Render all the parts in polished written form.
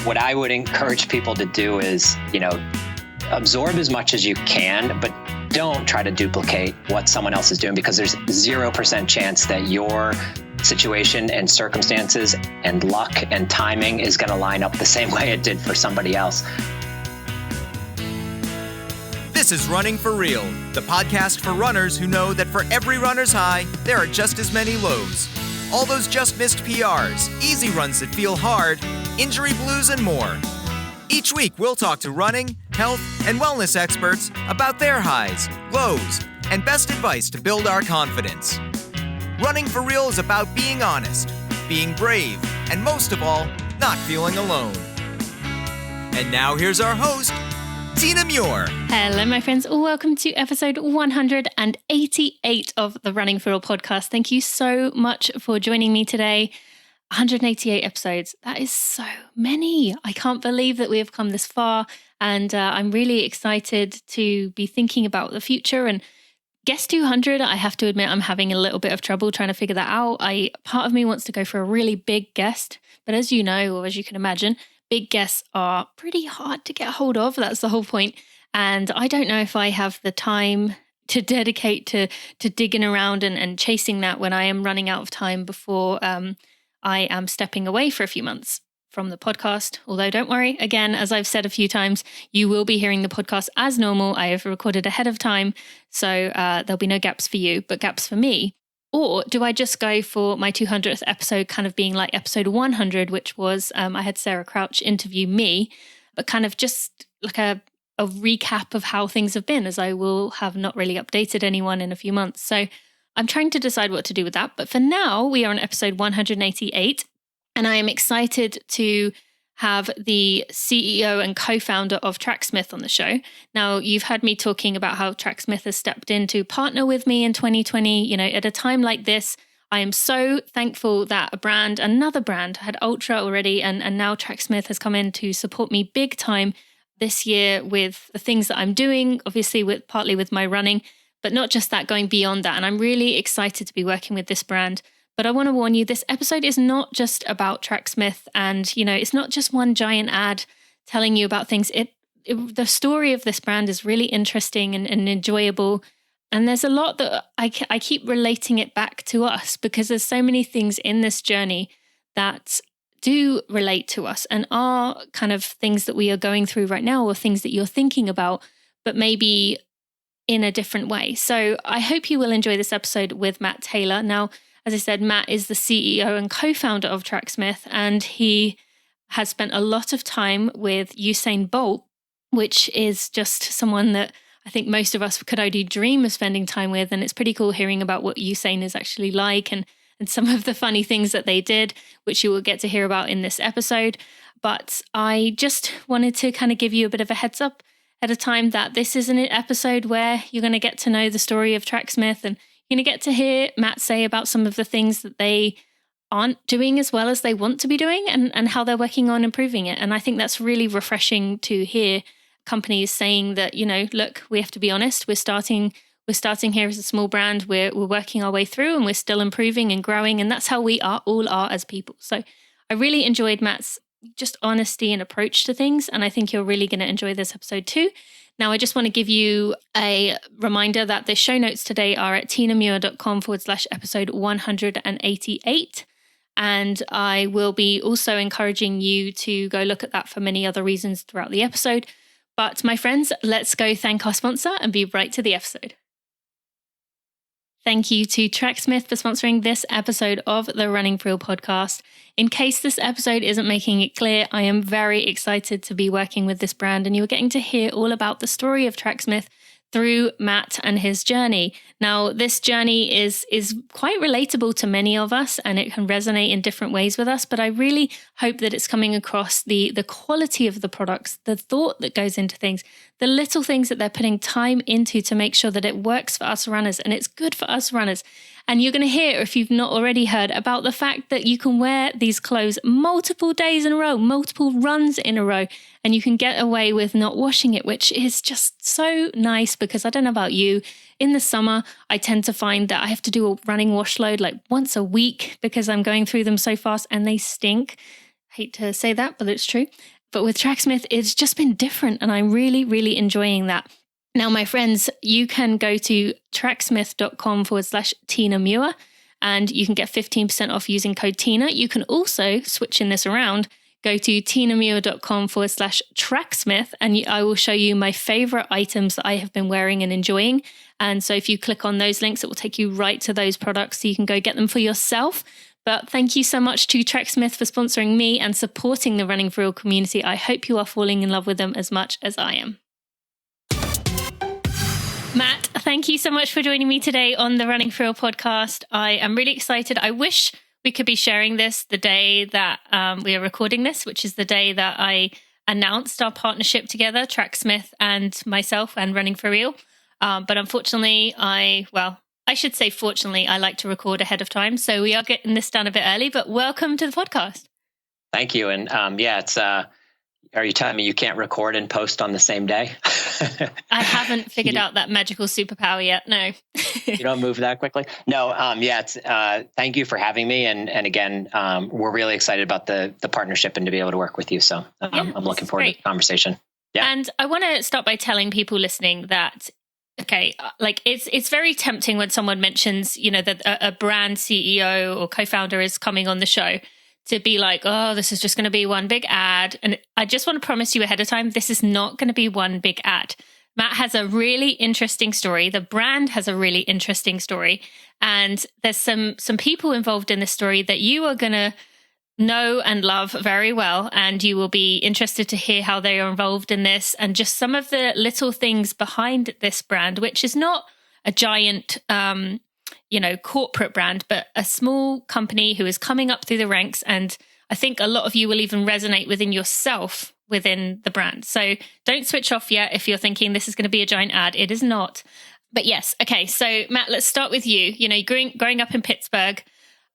What I would encourage people to do is, absorb as much as you can, but don't try to duplicate what someone else is doing, because there's 0% chance that your situation and circumstances and luck and timing is going to line up the same way it did for somebody else. This is Running for Real, the podcast for runners who know that for every runner's high, there are just as many lows. All those just missed PRs, easy runs that feel hard, injury blues, and more. Each week, we'll talk to running, health, and wellness experts about their highs, lows, and best advice to build our confidence. Running for Real is about being honest, being brave, and most of all, not feeling alone. And now here's our host, Tina Muir. Hello, my friends. Welcome to episode 188 of the Running for Real podcast. Thank you so much for joining me today. 188 episodes. That is so many. I can't believe that we have come this far. And I'm really excited to be thinking about the future. And guest 200, I have to admit, I'm having a little bit of trouble trying to figure that out. Part of me wants to go for a really big guest. But as you know, or as you can imagine, big guests are pretty hard to get hold of. That's the whole point. And I don't know if I have the time to dedicate to digging around and chasing that when I am running out of time before I am stepping away for a few months from the podcast. Although don't worry, again, as I've said a few times, you will be hearing the podcast as normal. I have recorded ahead of time, so there'll be no gaps for you, but gaps for me. Or do I just go for my 200th episode kind of being like episode 100, which was, I had Sarah Crouch interview me, but kind of just like a recap of how things have been, as I will have not really updated anyone in a few months. So I'm trying to decide what to do with that. But for now, we are on episode 188, and I am excited to have the CEO and co-founder of Tracksmith on the show. Now, you've heard me talking about how Tracksmith has stepped in to partner with me in 2020. At a time like this, I am so thankful that another brand had Ultra already, and now Tracksmith has come in to support me big time this year with the things that I'm doing, obviously partly with my running, but not just that, going beyond that. And I'm really excited to be working with this brand. But I want to warn you, this episode is not just about Tracksmith, and, it's not just one giant ad telling you about things. The story of this brand is really interesting and enjoyable. And there's a lot that I keep relating it back to us, because there's so many things in this journey that do relate to us and are kind of things that we are going through right now, or things that you're thinking about, but maybe in a different way. So I hope you will enjoy this episode with Matt Taylor. Now, as I said, Matt is the CEO and co-founder of Tracksmith, and he has spent a lot of time with Usain Bolt, which is just someone that I think most of us could only dream of spending time with. And it's pretty cool hearing about what Usain is actually like and some of the funny things that they did, which you will get to hear about in this episode. But I just wanted to kind of give you a bit of a heads up at a time that this is an episode where you're going to get to know the story of Tracksmith, and you're going to get to hear Matt say about some of the things that they aren't doing as well as they want to be doing, and how they're working on improving it. And I think that's really refreshing to hear companies saying that, look, we have to be honest. We're starting here as a small brand. We're working our way through, and we're still improving and growing. And that's how we all are as people. So I really enjoyed Matt's just honesty and approach to things. And I think you're really going to enjoy this episode too. Now, I just want to give you a reminder that the show notes today are at tinamuir.com/episode 188. And I will be also encouraging you to go look at that for many other reasons throughout the episode. But my friends, let's go thank our sponsor and be right to the episode. Thank you to Tracksmith for sponsoring this episode of the Running for Real podcast. In case this episode isn't making it clear, I am very excited to be working with this brand, and you're getting to hear all about the story of Tracksmith through Matt and his journey. Now, this journey is quite relatable to many of us, and it can resonate in different ways with us, but I really hope that it's coming across the quality of the products, the thought that goes into things, the little things that they're putting time into to make sure that it works for us runners and it's good for us runners. And you're going to hear, if you've not already heard, about the fact that you can wear these clothes multiple days in a row, multiple runs in a row, and you can get away with not washing it, which is just so nice, because I don't know about you, in the summer, I tend to find that I have to do a running wash load like once a week because I'm going through them so fast and they stink. I hate to say that, but it's true. But with Tracksmith, it's just been different, and I'm really, really enjoying that. Now, my friends, you can go to tracksmith.com/Tina Muir, and you can get 15% off using code Tina. You can also, switching this around, go to tinamuir.com/Tracksmith, and I will show you my favorite items that I have been wearing and enjoying. And so if you click on those links, it will take you right to those products so you can go get them for yourself. But thank you so much to Tracksmith for sponsoring me and supporting the Running for Real community. I hope you are falling in love with them as much as I am. Matt, thank you so much for joining me today on the Running for Real podcast. I am really excited. I wish we could be sharing this the day that we are recording this, which is the day that I announced our partnership together, Tracksmith and myself and Running for Real. But unfortunately, fortunately, I like to record ahead of time. So we are getting this done a bit early, but welcome to the podcast. Thank you. And it's, are you telling me you can't record and post on the same day? I haven't figured out that magical superpower yet. No. You don't move that quickly? No. It's, thank you for having me. And again, we're really excited about the partnership and to be able to work with you. So I'm looking forward to the conversation. Yeah. And I want to start by telling people listening that, okay, like it's very tempting when someone mentions, that a brand CEO or co-founder is coming on the show to be like, oh, this is just going to be one big ad. And I just want to promise you ahead of time, this is not going to be one big ad. Matt has a really interesting story. The brand has a really interesting story. And there's some people involved in this story that you are going to know and love very well. And you will be interested to hear how they are involved in this and just some of the little things behind this brand, which is not a giant, corporate brand, but a small company who is coming up through the ranks. And I think a lot of you will even resonate within yourself within the brand. So don't switch off yet if you're thinking this is going to be a giant ad. It is not. But yes. Okay. So Matt, let's start with you. Growing up in Pittsburgh,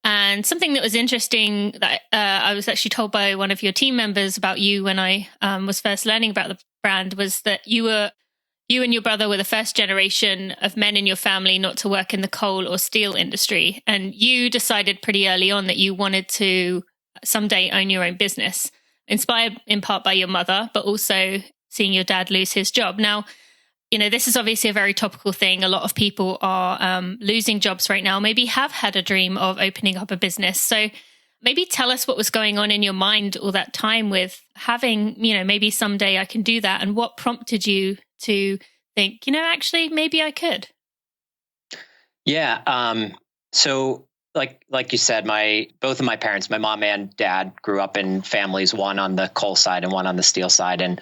and something that was interesting that I was actually told by one of your team members about you when I was first learning about the brand was that you and your brother were the first generation of men in your family not to work in the coal or steel industry. And you decided pretty early on that you wanted to someday own your own business, inspired in part by your mother, but also seeing your dad lose his job. Now, this is obviously a very topical thing. A lot of people are losing jobs right now, maybe have had a dream of opening up a business. So maybe tell us what was going on in your mind all that time with having, maybe someday I can do that. And what prompted you to think, actually, maybe I could? Yeah. So like you said, both of my parents, my mom and dad, grew up in families, one on the coal side and one on the steel side. And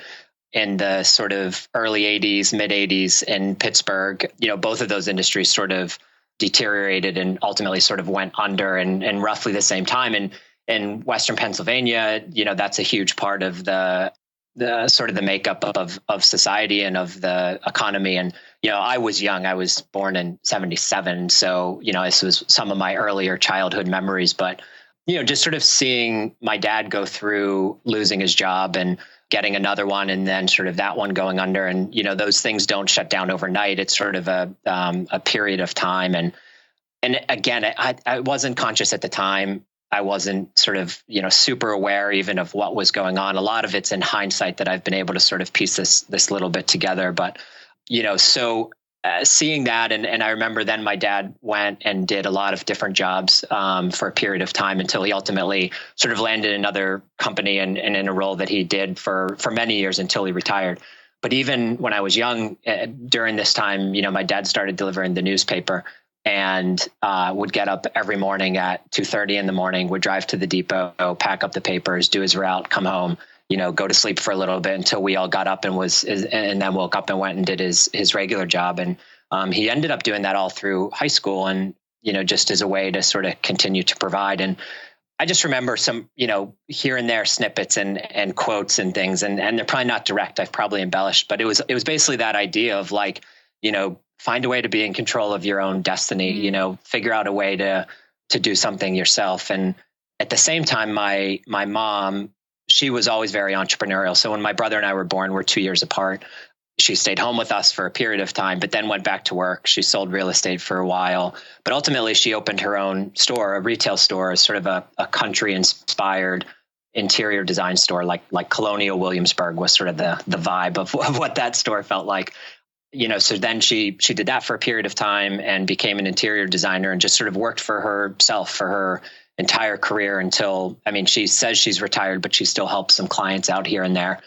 in the sort of early 80s, mid 80s in Pittsburgh, both of those industries sort of deteriorated and ultimately sort of went under in roughly the same time. And in Western Pennsylvania, that's a huge part of the sort of the makeup of society and of the economy. And, I was young. I was born in 1977. So, this was some of my earlier childhood memories, but, just sort of seeing my dad go through losing his job and getting another one, and then sort of that one going under. And, those things don't shut down overnight. It's sort of a period of time. And again, I wasn't conscious at the time. I wasn't sort of, super aware even of what was going on. A lot of it's in hindsight that I've been able to sort of piece this little bit together. But, so seeing that, and I remember then my dad went and did a lot of different jobs for a period of time until he ultimately sort of landed in another company and in a role that he did for many years until he retired. But even when I was young, during this time, my dad started delivering the newspaper and would get up every morning at 2:30 in the morning, would drive to the depot, pack up the papers, do his route, come home, go to sleep for a little bit until we all got up and then woke up and went and did his regular job. And he ended up doing that all through high school and, just as a way to sort of continue to provide. And I just remember some, here and there snippets and quotes and things, and they're probably not direct. I've probably embellished, but it was basically that idea of like, find a way to be in control of your own destiny, figure out a way to do something yourself. And at the same time, my mom, she was always very entrepreneurial. So when my brother and I were born, we're 2 years apart. She stayed home with us for a period of time, but then went back to work. She sold real estate for a while, but ultimately she opened her own store, a retail store, sort of a country inspired interior design store, like Colonial Williamsburg was sort of the vibe of what that store felt like. So then she did that for a period of time and became an interior designer and just sort of worked for herself for her entire career until, she says she's retired, but she still helps some clients out here and there.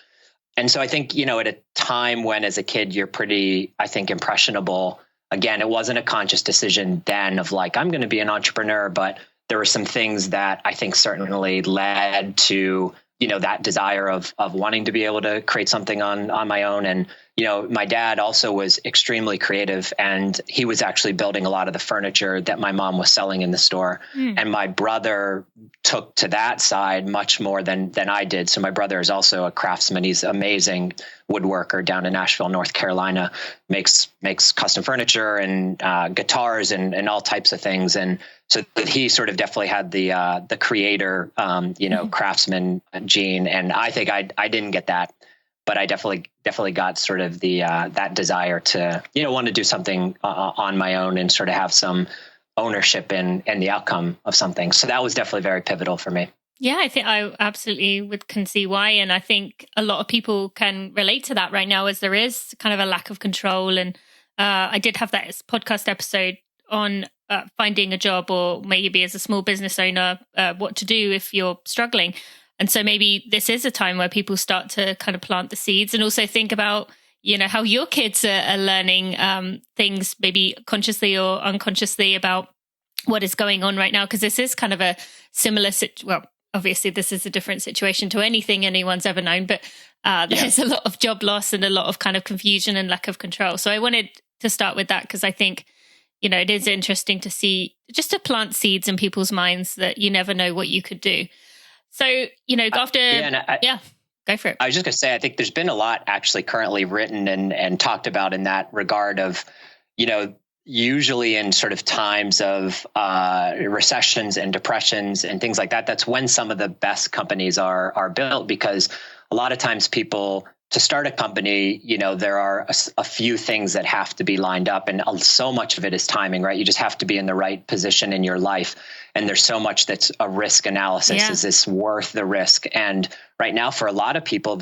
And so I think, at a time when as a kid, you're pretty, I think, impressionable. Again, it wasn't a conscious decision then of like, I'm going to be an entrepreneur, but there were some things that I think certainly led to, that desire of wanting to be able to create something on my own. And, my dad also was extremely creative, and he was actually building a lot of the furniture that my mom was selling in the store. And my brother took to that side much more than I did. So my brother is also a craftsman. He's an amazing woodworker down in Nashville, North Carolina, makes custom furniture and guitars and all types of things. And so he sort of definitely had the creator, craftsman gene. And I think I didn't get that, but I definitely got sort of the that desire to, want to do something on my own and sort of have some ownership in the outcome of something. So that was definitely very pivotal for me. Yeah, I think I absolutely can see why. And I think a lot of people can relate to that right now, as there is kind of a lack of control. And I did have that podcast episode on finding a job, or maybe as a small business owner, what to do if you're struggling. And so maybe this is a time where people start to kind of plant the seeds and also think about, how your kids are learning things, maybe consciously or unconsciously, about what is going on right now. Because this is kind of a similar well, obviously this is a different situation to anything anyone's ever known, but there's a lot of job loss and a lot of kind of confusion and lack of control. So I wanted to start with that because I think, it is interesting to see, just to plant seeds in people's minds that you never know what you could do. So, after, go for it. I was just going to say, I think there's been a lot actually currently written and talked about in that regard of, usually in sort of times of recessions and depressions and things like that, that's when some of the best companies are built, because a lot of times people, to start a company, there are a few things that have to be lined up, and so much of it is timing, right? You just have to be in the right position in your life. And there's so much that's a risk analysis. Yeah. Is this worth the risk? And right now, for a lot of people,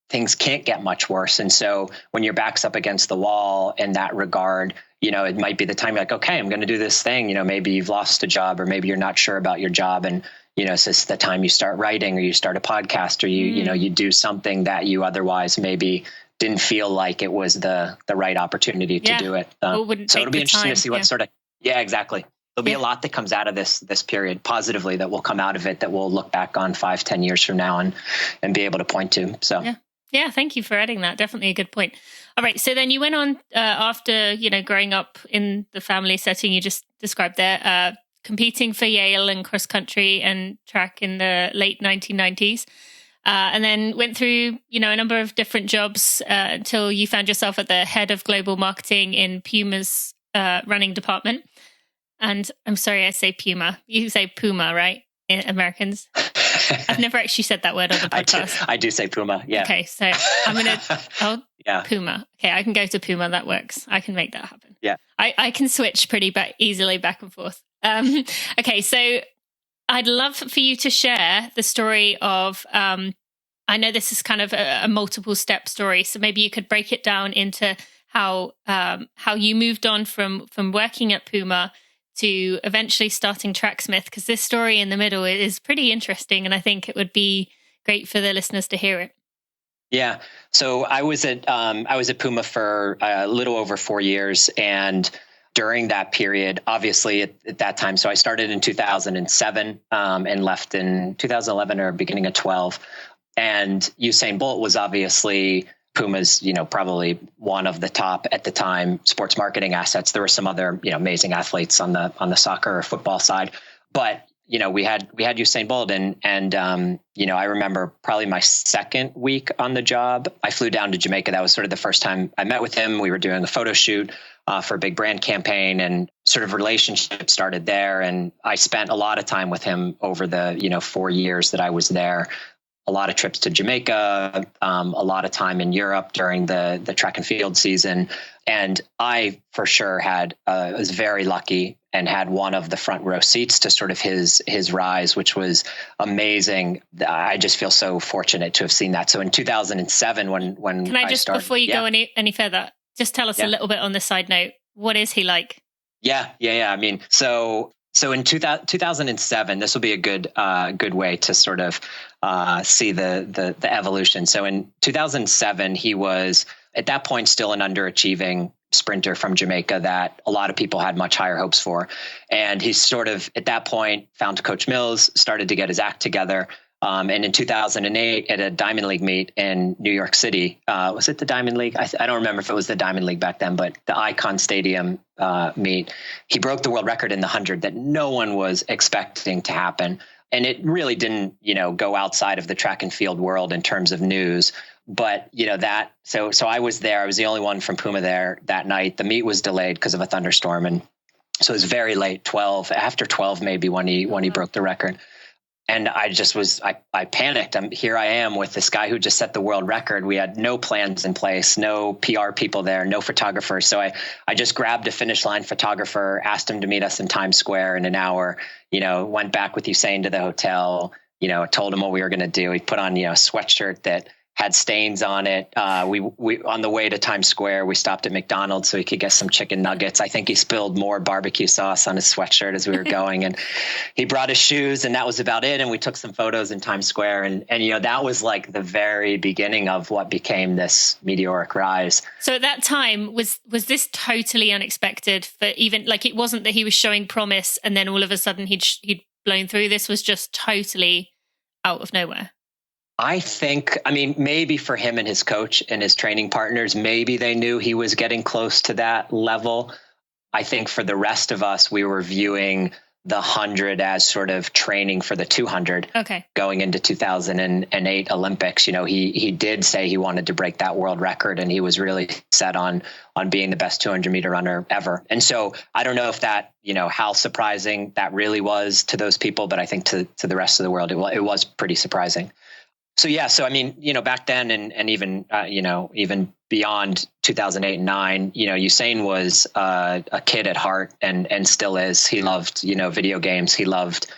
things can't get much worse. And so when your back's up against the wall in that regard, it might be the time you're like, okay, I'm going to do this thing. Maybe you've lost a job, or maybe you're not sure about your job. And, so it's the time you start writing, or you start a podcast, or you do something that you otherwise maybe didn't feel like it was the right opportunity to do it. So it'll be interesting to see what sort of, exactly. There'll be a lot that comes out of this period positively that will come out of it that we'll look back on 5-10 years from now and be able to point to. So yeah, thank you for adding that. Definitely a good point. All right, so then you went on after growing up in the family setting you just described there, competing for Yale and cross country and track in the late 1990s, and then went through a number of different jobs until you found yourself at the head of global marketing in Puma's running department. And I'm sorry, I say Puma. You say Puma, right? Americans. I've never actually said that word on the podcast. I do say Puma. Yeah. Okay, so I'm gonna. Puma. Okay, I can go to Puma. That works. I can make that happen. Yeah. I can switch pretty easily back and forth. Okay, so I'd love for you to share the story of. I know this is kind of a multiple step story, so maybe you could break it down into how you moved on from working at Puma to eventually starting Tracksmith, because this story in the middle is pretty interesting, and I think it would be great for the listeners to hear it. Yeah. So I was at Puma for a little over 4 years, and during that period, obviously at that time, so I started in 2007 and left in 2011 or beginning of 12, and Usain Bolt was obviously Puma's, probably one of the top at the time sports marketing assets. There were some other, amazing athletes on the soccer or football side, but we had Usain Bolt, and I remember probably my second week on the job, I flew down to Jamaica. That was sort of the first time I met with him. We were doing a photo shoot for a big brand campaign, and sort of relationship started there. And I spent a lot of time with him over the 4 years that I was there. a lot of trips to Jamaica, a lot of time in Europe during the track and field season. And I for sure was very lucky and had one of the front row seats to sort of his rise, which was amazing. I just feel so fortunate to have seen that. So in 2007, when Can I just, before you go any further, just tell us a little bit on the side note, what is he like? Yeah. I mean, so in 2007, this will be a good way to sort of see the evolution. So in 2007, he was at that point still an underachieving sprinter from Jamaica that a lot of people had much higher hopes for. And he sort of at that point found Coach Mills, started to get his act together. And in 2008 at a Diamond League meet in New York City, was it the Diamond League? I don't remember if it was the Diamond League back then, but the Icon Stadium meet, he broke the world record in the 100 that no one was expecting to happen. And it really didn't, go outside of the track and field world in terms of news. But, so I was there. I was the only one from Puma there that night. The meet was delayed because of a thunderstorm. And so it was very late, after 12, maybe when he broke the record. And I just I panicked. Here I am with this guy who just set the world record. We had no plans in place, no PR people there, no photographers. So I just grabbed a finish line photographer, asked him to meet us in Times Square in an hour, went back with Usain to the hotel, told him what we were going to do. He put on, a sweatshirt that had stains on it. We on the way to Times Square, we stopped at McDonald's so he could get some chicken nuggets. I think he spilled more barbecue sauce on his sweatshirt as we were going, and he brought his shoes, and that was about it. And we took some photos in Times Square, and that was like the very beginning of what became this meteoric rise. So at that time, was this totally unexpected? For even like it wasn't that he was showing promise, and then all of a sudden he'd blown through. This was just totally out of nowhere. I think, maybe for him and his coach and his training partners, maybe they knew he was getting close to that level. I think for the rest of us, we were viewing the 100 as sort of training for the 200. Okay. Going into 2008 Olympics. He did say he wanted to break that world record, and he was really set on being the best 200 meter runner ever. And so I don't know if that, how surprising that really was to those people, but I think to the rest of the world, it was pretty surprising. So back then and even, even beyond 2008 and 9, Usain was a kid at heart and still is. He loved, video games. He loved,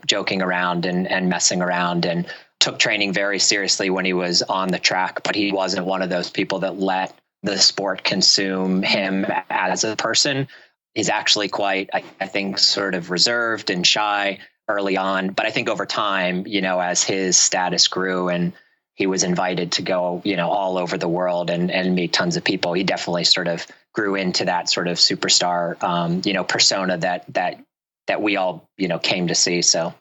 joking around and messing around, and took training very seriously when he was on the track. But he wasn't one of those people that let the sport consume him as a person. He's actually quite, I think, sort of reserved and shy early on. But I think over time, as his status grew and he was invited to go, all over the world and meet tons of people, he definitely sort of grew into that sort of superstar, persona that we all, came to see. So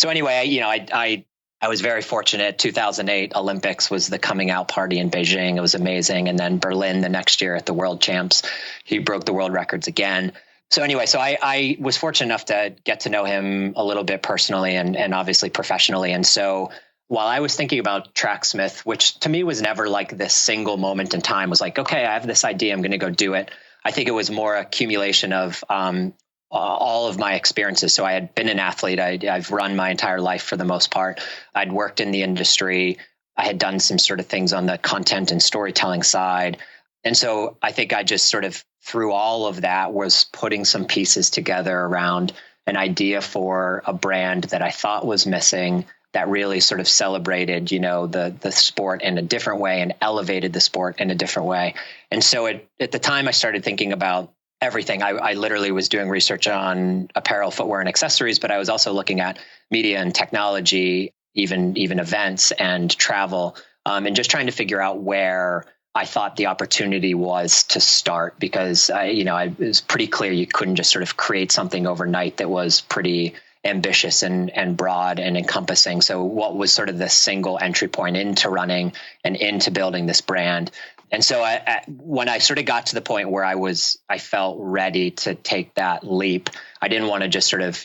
anyway, I was very fortunate. 2008 Olympics was the coming out party in Beijing. It was amazing. And then Berlin the next year at the World Champs, he broke the world records again. So anyway, I was fortunate enough to get to know him a little bit personally and obviously professionally. And so while I was thinking about Tracksmith, which to me was never like this single moment in time, was like, okay, I have this idea, I'm going to go do it. I think it was more accumulation of all of my experiences. So I had been an athlete. I've run my entire life for the most part. I'd worked in the industry. I had done some sort of things on the content and storytelling side. And so I think I just sort of through all of that was putting some pieces together around an idea for a brand that I thought was missing, that really sort of celebrated, the sport in a different way and elevated the sport in a different way. And so at the time I started thinking about everything. I literally was doing research on apparel, footwear, and accessories, but I was also looking at media and technology, even events and travel, and just trying to figure out where I thought the opportunity was to start, because it was pretty clear you couldn't just sort of create something overnight that was pretty ambitious and broad and encompassing. So what was sort of the single entry point into running and into building this brand? And so when I sort of got to the point where I felt ready to take that leap, I didn't want to just sort of,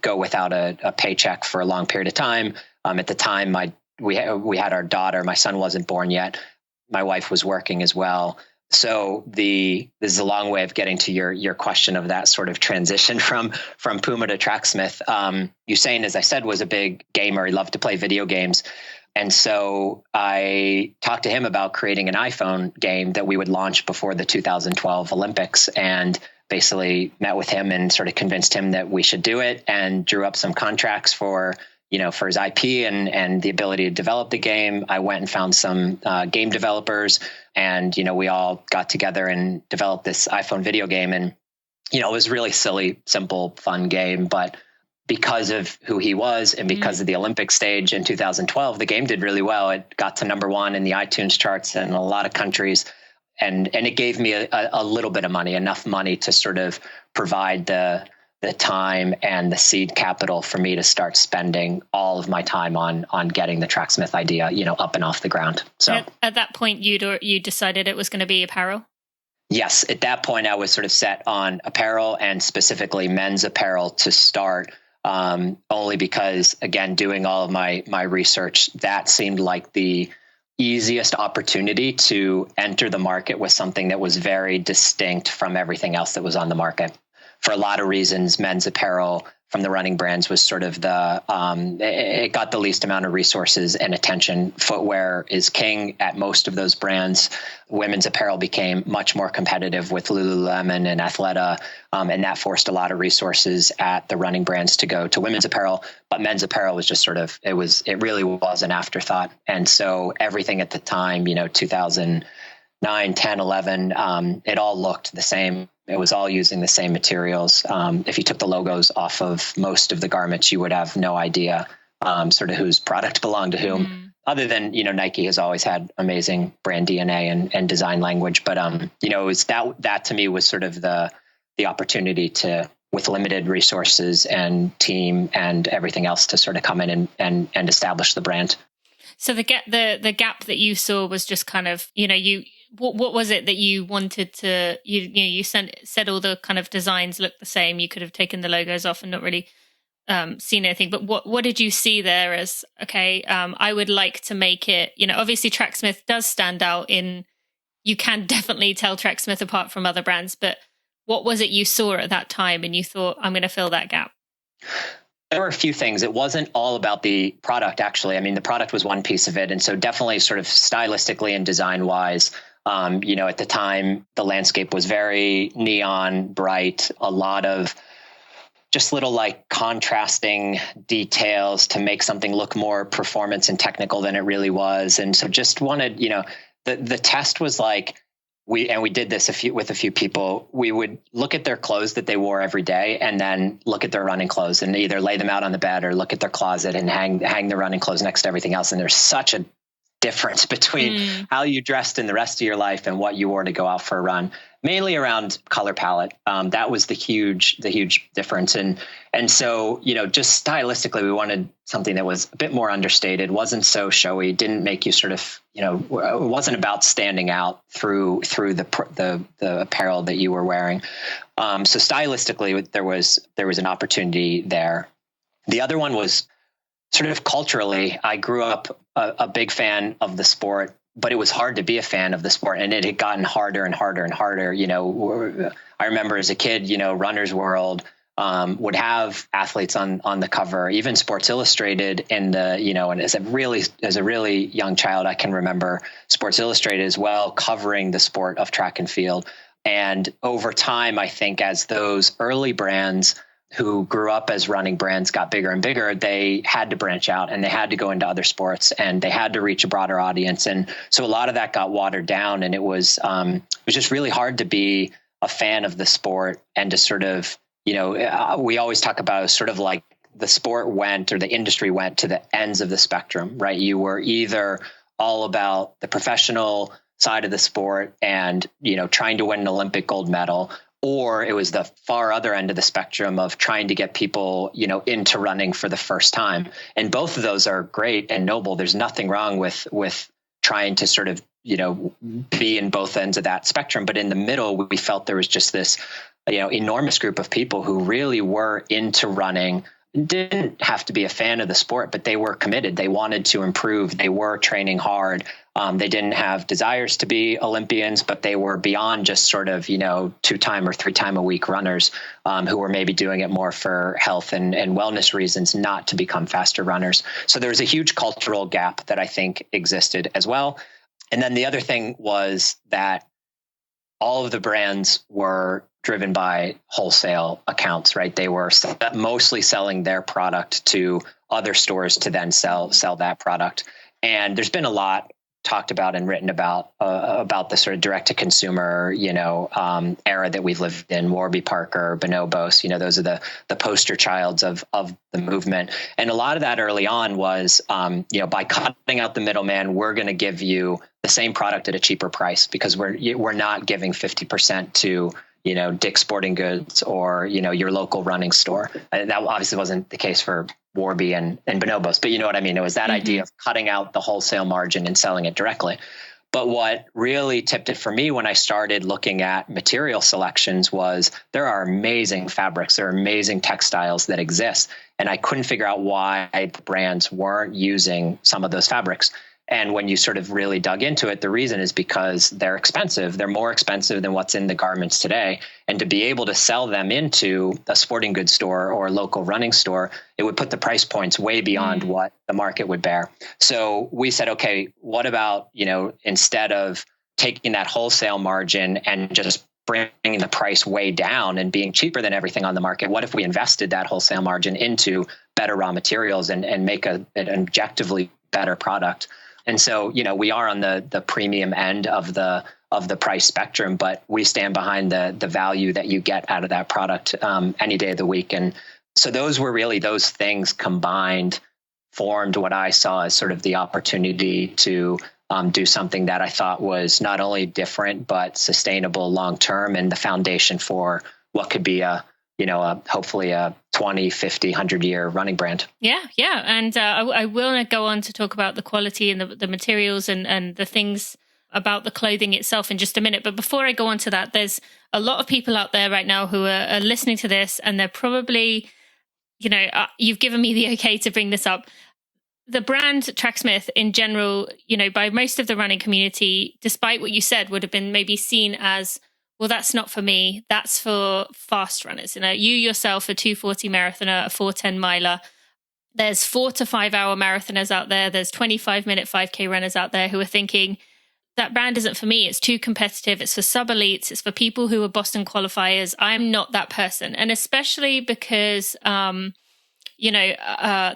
go without a paycheck for a long period of time. At the time, we had our daughter. My son wasn't born yet. My wife was working as well. So this is a long way of getting to your question of that sort of transition from Puma to Tracksmith. Usain, as I said, was a big gamer. He loved to play video games. And so I talked to him about creating an iPhone game that we would launch before the 2012 Olympics, and basically met with him and sort of convinced him that we should do it, and drew up some contracts for his IP and the ability to develop the game. I went and found some game developers, and, we all got together and developed this iPhone video game. And, it was really silly, simple, fun game, but because of who he was and because of the Olympic stage in 2012, the game did really well. It got to number one in the iTunes charts in a lot of countries. And it gave me a little bit of money, enough money to sort of provide the time and the seed capital for me to start spending all of my time on getting the Tracksmith idea, up and off the ground. So at that point, you decided it was going to be apparel? Yes. At that point, I was sort of set on apparel, and specifically men's apparel to start. Only because, again, doing all of my research, that seemed like the easiest opportunity to enter the market with something that was very distinct from everything else that was on the market. For a lot of reasons, men's apparel from the running brands was sort of it got the least amount of resources and attention. Footwear is king at most of those brands. Women's apparel became much more competitive with Lululemon and Athleta, and that forced a lot of resources at the running brands to go to women's apparel. But men's apparel was just sort of, it really was an afterthought. And so everything at the time, 2009, 10, 11, it all looked the same. It was all using the same materials. If you took the logos off of most of the garments, you would have no idea sort of whose product belonged to whom. Other than, Nike has always had amazing brand DNA and design language. But, it was that to me was sort of the opportunity to, with limited resources and team and everything else, to sort of come in and establish the brand. So the gap that you saw was just kind of, what was it that you wanted to, you said all the kind of designs looked the same. You could have taken the logos off and not really seen anything. But what did you see there as, okay, I would like to make it, obviously Tracksmith does stand out you can definitely tell Tracksmith apart from other brands, but what was it you saw at that time and you thought, I'm going to fill that gap? There were a few things. It wasn't all about the product, actually. I mean, the product was one piece of it. And so definitely sort of stylistically and design-wise, at the time, the landscape was very neon, bright, a lot of just little like contrasting details to make something look more performance and technical than it really was. And so just wanted, the test was like, we did this with a few people. We would look at their clothes that they wore every day and then look at their running clothes and either lay them out on the bed or look at their closet and hang the running clothes next to everything else. And there's such a difference between how you dressed in the rest of your life and what you wore to go out for a run, mainly around color palette. That was the huge difference. And so, just stylistically, we wanted something that was a bit more understated, wasn't so showy, didn't make you sort of, it wasn't about standing out through the apparel that you were wearing. So stylistically, there was an opportunity there. The other one was sort of culturally. I grew up a big fan of the sport, but it was hard to be a fan of the sport, and it had gotten harder and harder and harder. I remember as a kid, Runner's World would have athletes on the cover, even Sports Illustrated and as a really young child, I can remember Sports Illustrated as well covering the sport of track and field. And over time, I think as those early brands who grew up as running brands got bigger and bigger, they had to branch out and they had to go into other sports and they had to reach a broader audience. And so a lot of that got watered down, and it was just really hard to be a fan of the sport and to sort of, we always talk about sort of like the sport went, or the industry went to the ends of the spectrum, right? You were either all about the professional side of the sport and, trying to win an Olympic gold medal, or it was the far other end of the spectrum of trying to get people, into running for the first time. And both of those are great and noble. There's nothing wrong with trying to sort of, be in both ends of that spectrum. But in the middle, we felt there was just this, enormous group of people who really were into running, didn't have to be a fan of the sport, but they were committed. They wanted to improve. They were training hard. They didn't have desires to be Olympians, but they were beyond just sort of, 2-time or 3-time a week runners who were maybe doing it more for health and wellness reasons, not to become faster runners. So there was a huge cultural gap that I think existed as well. And then the other thing was that all of the brands were driven by wholesale accounts, right? They were mostly selling their product to other stores to then sell that product. And there's been a lot talked about and written about the sort of direct to consumer, era that we've lived in. Warby Parker, Bonobos, those are the poster childs of the movement. And a lot of that early on was, by cutting out the middleman, we're going to give you the same product at a cheaper price because we're not giving 50% to Dick's Sporting Goods or, your local running store. And that obviously wasn't the case for Warby and Bonobos, but you know what I mean? It was that idea of cutting out the wholesale margin and selling it directly. But what really tipped it for me when I started looking at material selections was there are amazing fabrics, there are amazing textiles that exist. And I couldn't figure out why the brands weren't using some of those fabrics. And when you sort of really dug into it, the reason is because they're expensive. They're more expensive than what's in the garments today. And to be able to sell them into a sporting goods store or a local running store, it would put the price points way beyond what the market would bear. So we said, okay, what about, instead of taking that wholesale margin and just bringing the price way down and being cheaper than everything on the market, what if we invested that wholesale margin into better raw materials and make an objectively better product? And so, we are on the premium end of the price spectrum, but we stand behind the value that you get out of that product any day of the week. And so those things combined formed what I saw as sort of the opportunity to do something that I thought was not only different, but sustainable long term and the foundation for what could be hopefully a 20, 50, 100-year running brand. Yeah. And I will go on to talk about the quality and the materials and the things about the clothing itself in just a minute. But before I go on to that, there's a lot of people out there right now who are listening to this, and they're probably, you've given me the okay to bring this up. The brand Tracksmith in general, by most of the running community, despite what you said, would have been maybe seen as, well, that's not for me. That's for fast runners. You yourself, a 240 marathoner, a 410 miler. There's 4 to 5 hour marathoners out there. There's 25-minute 5K runners out there who are thinking, that brand isn't for me. It's too competitive. It's for sub-elites. It's for people who are Boston qualifiers. I'm not that person. And especially because, there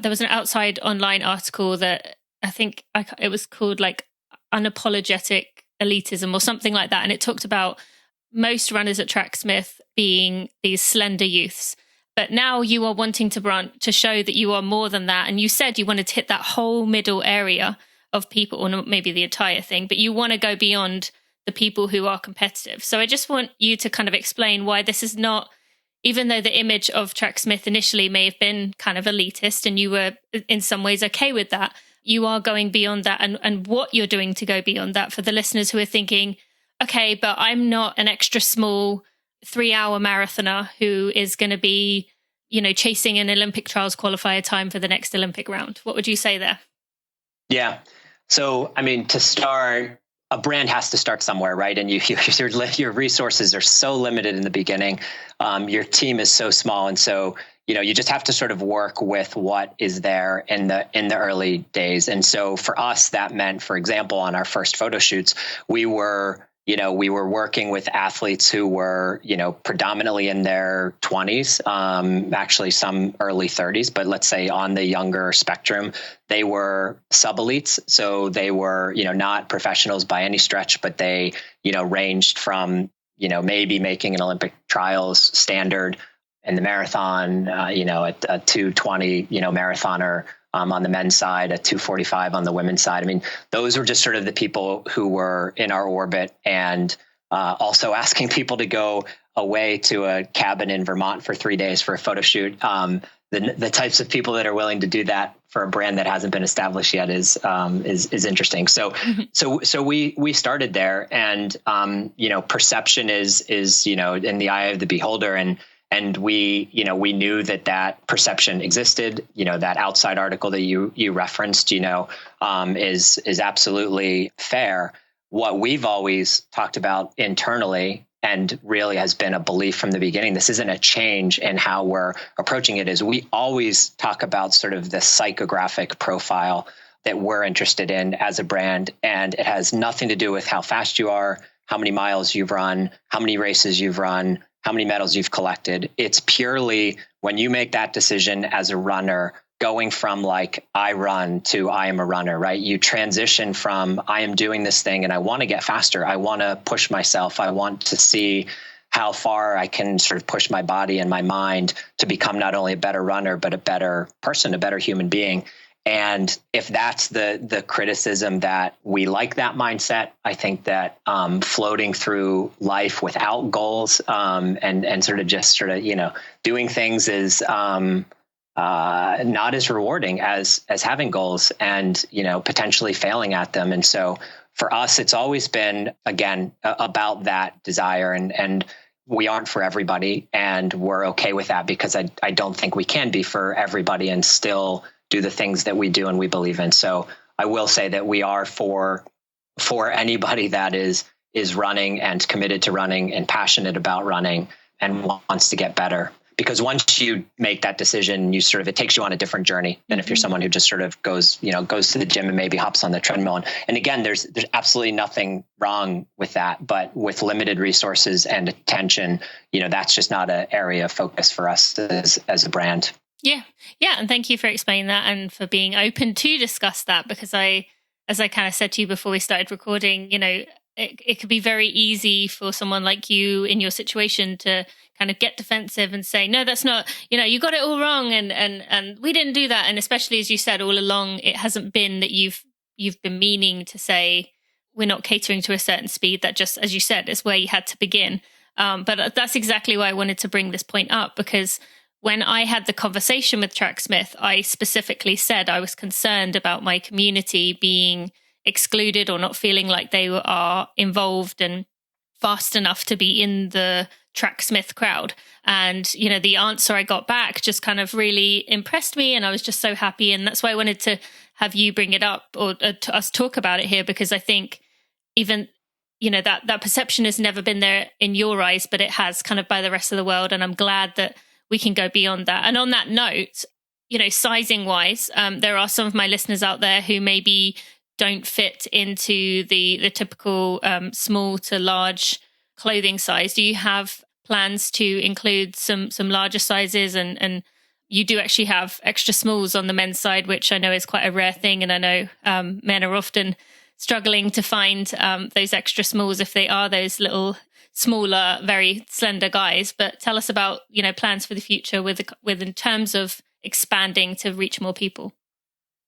was an outside online article that I think it was called like unapologetic elitism or something like that. And it talked about most runners at Tracksmith being these slender youths. But now you are wanting to show that you are more than that. And you said you wanted to hit that whole middle area of people, or not maybe the entire thing, but you want to go beyond the people who are competitive. So I just want you to kind of explain why this is not, even though the image of Tracksmith initially may have been kind of elitist and you were in some ways okay with that, you are going beyond that and what you're doing to go beyond that for the listeners who are thinking, okay, but I'm not an extra small 3-hour marathoner who is going to be, chasing an Olympic trials qualifier time for the next Olympic round. What would you say there? Yeah. So, to start, a brand has to start somewhere, right? And your resources are so limited in the beginning. Your team is so small. And so, you just have to sort of work with what is there in the early days. And so for us, that meant, for example, on our first photo shoots, we were working with athletes who were, predominantly in their 20s, actually some early 30s, but let's say on the younger spectrum, they were sub-elites. So they were, not professionals by any stretch, but they, ranged from, maybe making an Olympic trials standard in the marathon, a 220, marathoner, on the men's side, a 245 on the women's side. Those were just sort of the people who were in our orbit, and also asking people to go away to a cabin in Vermont for 3 days for a photo shoot. The types of people that are willing to do that for a brand that hasn't been established yet is interesting. So we started there, and perception is in the eye of the beholder, And we knew that perception existed. That outside article that you referenced, is absolutely fair. What we've always talked about internally, and really has been a belief from the beginning, this isn't a change in how we're approaching it, is we always talk about sort of the psychographic profile that we're interested in as a brand. And it has nothing to do with how fast you are, how many miles you've run, how many races you've run, how many medals you've collected. It's purely when you make that decision as a runner, going from like, I run to I am a runner, right? You transition from I am doing this thing and I want to get faster. I want to push myself. I want to see how far I can sort of push my body and my mind to become not only a better runner, but a better person, a better human being. And if that's the criticism, that we like that mindset, I think that floating through life without goals and sort of doing things is not as rewarding as having goals and potentially failing at them. And so for us, it's always been, again, about that desire, and we aren't for everybody, and we're okay with that, because I don't think we can be for everybody and still do the things that we do and we believe in. So I will say that we are for anybody that is running and committed to running and passionate about running and wants to get better. Because once you make that decision, it takes you on a different journey than if you're someone who just sort of goes to the gym and maybe hops on the treadmill. And again, there's absolutely nothing wrong with that, but with limited resources and attention, that's just not an area of focus for us as a brand. Yeah. And thank you for explaining that and for being open to discuss that, because as I kind of said to you before we started recording, it could be very easy for someone like you in your situation to kind of get defensive and say, no, that's not, you got it all wrong. And we didn't do that. And especially, as you said, all along, it hasn't been that you've been meaning to say, we're not catering to a certain speed. That just, as you said, is where you had to begin. But that's exactly why I wanted to bring this point up, because when I had the conversation with Tracksmith, I specifically said I was concerned about my community being excluded or not feeling like they are involved and fast enough to be in the Tracksmith crowd. And, the answer I got back just kind of really impressed me, and I was just so happy. And that's why I wanted to have you bring it up, or to us talk about it here, because I think even, that perception has never been there in your eyes, but it has kind of by the rest of the world. And I'm glad that we can go beyond that. And on that note, sizing wise, there are some of my listeners out there who maybe don't fit into the typical small to large clothing size. Do you have plans to include some larger sizes? And you do actually have extra smalls on the men's side, which I know is quite a rare thing. And I know men are often struggling to find those extra smalls if they are those little smaller, very slender guys. But tell us about, plans for the future with in terms of expanding to reach more people.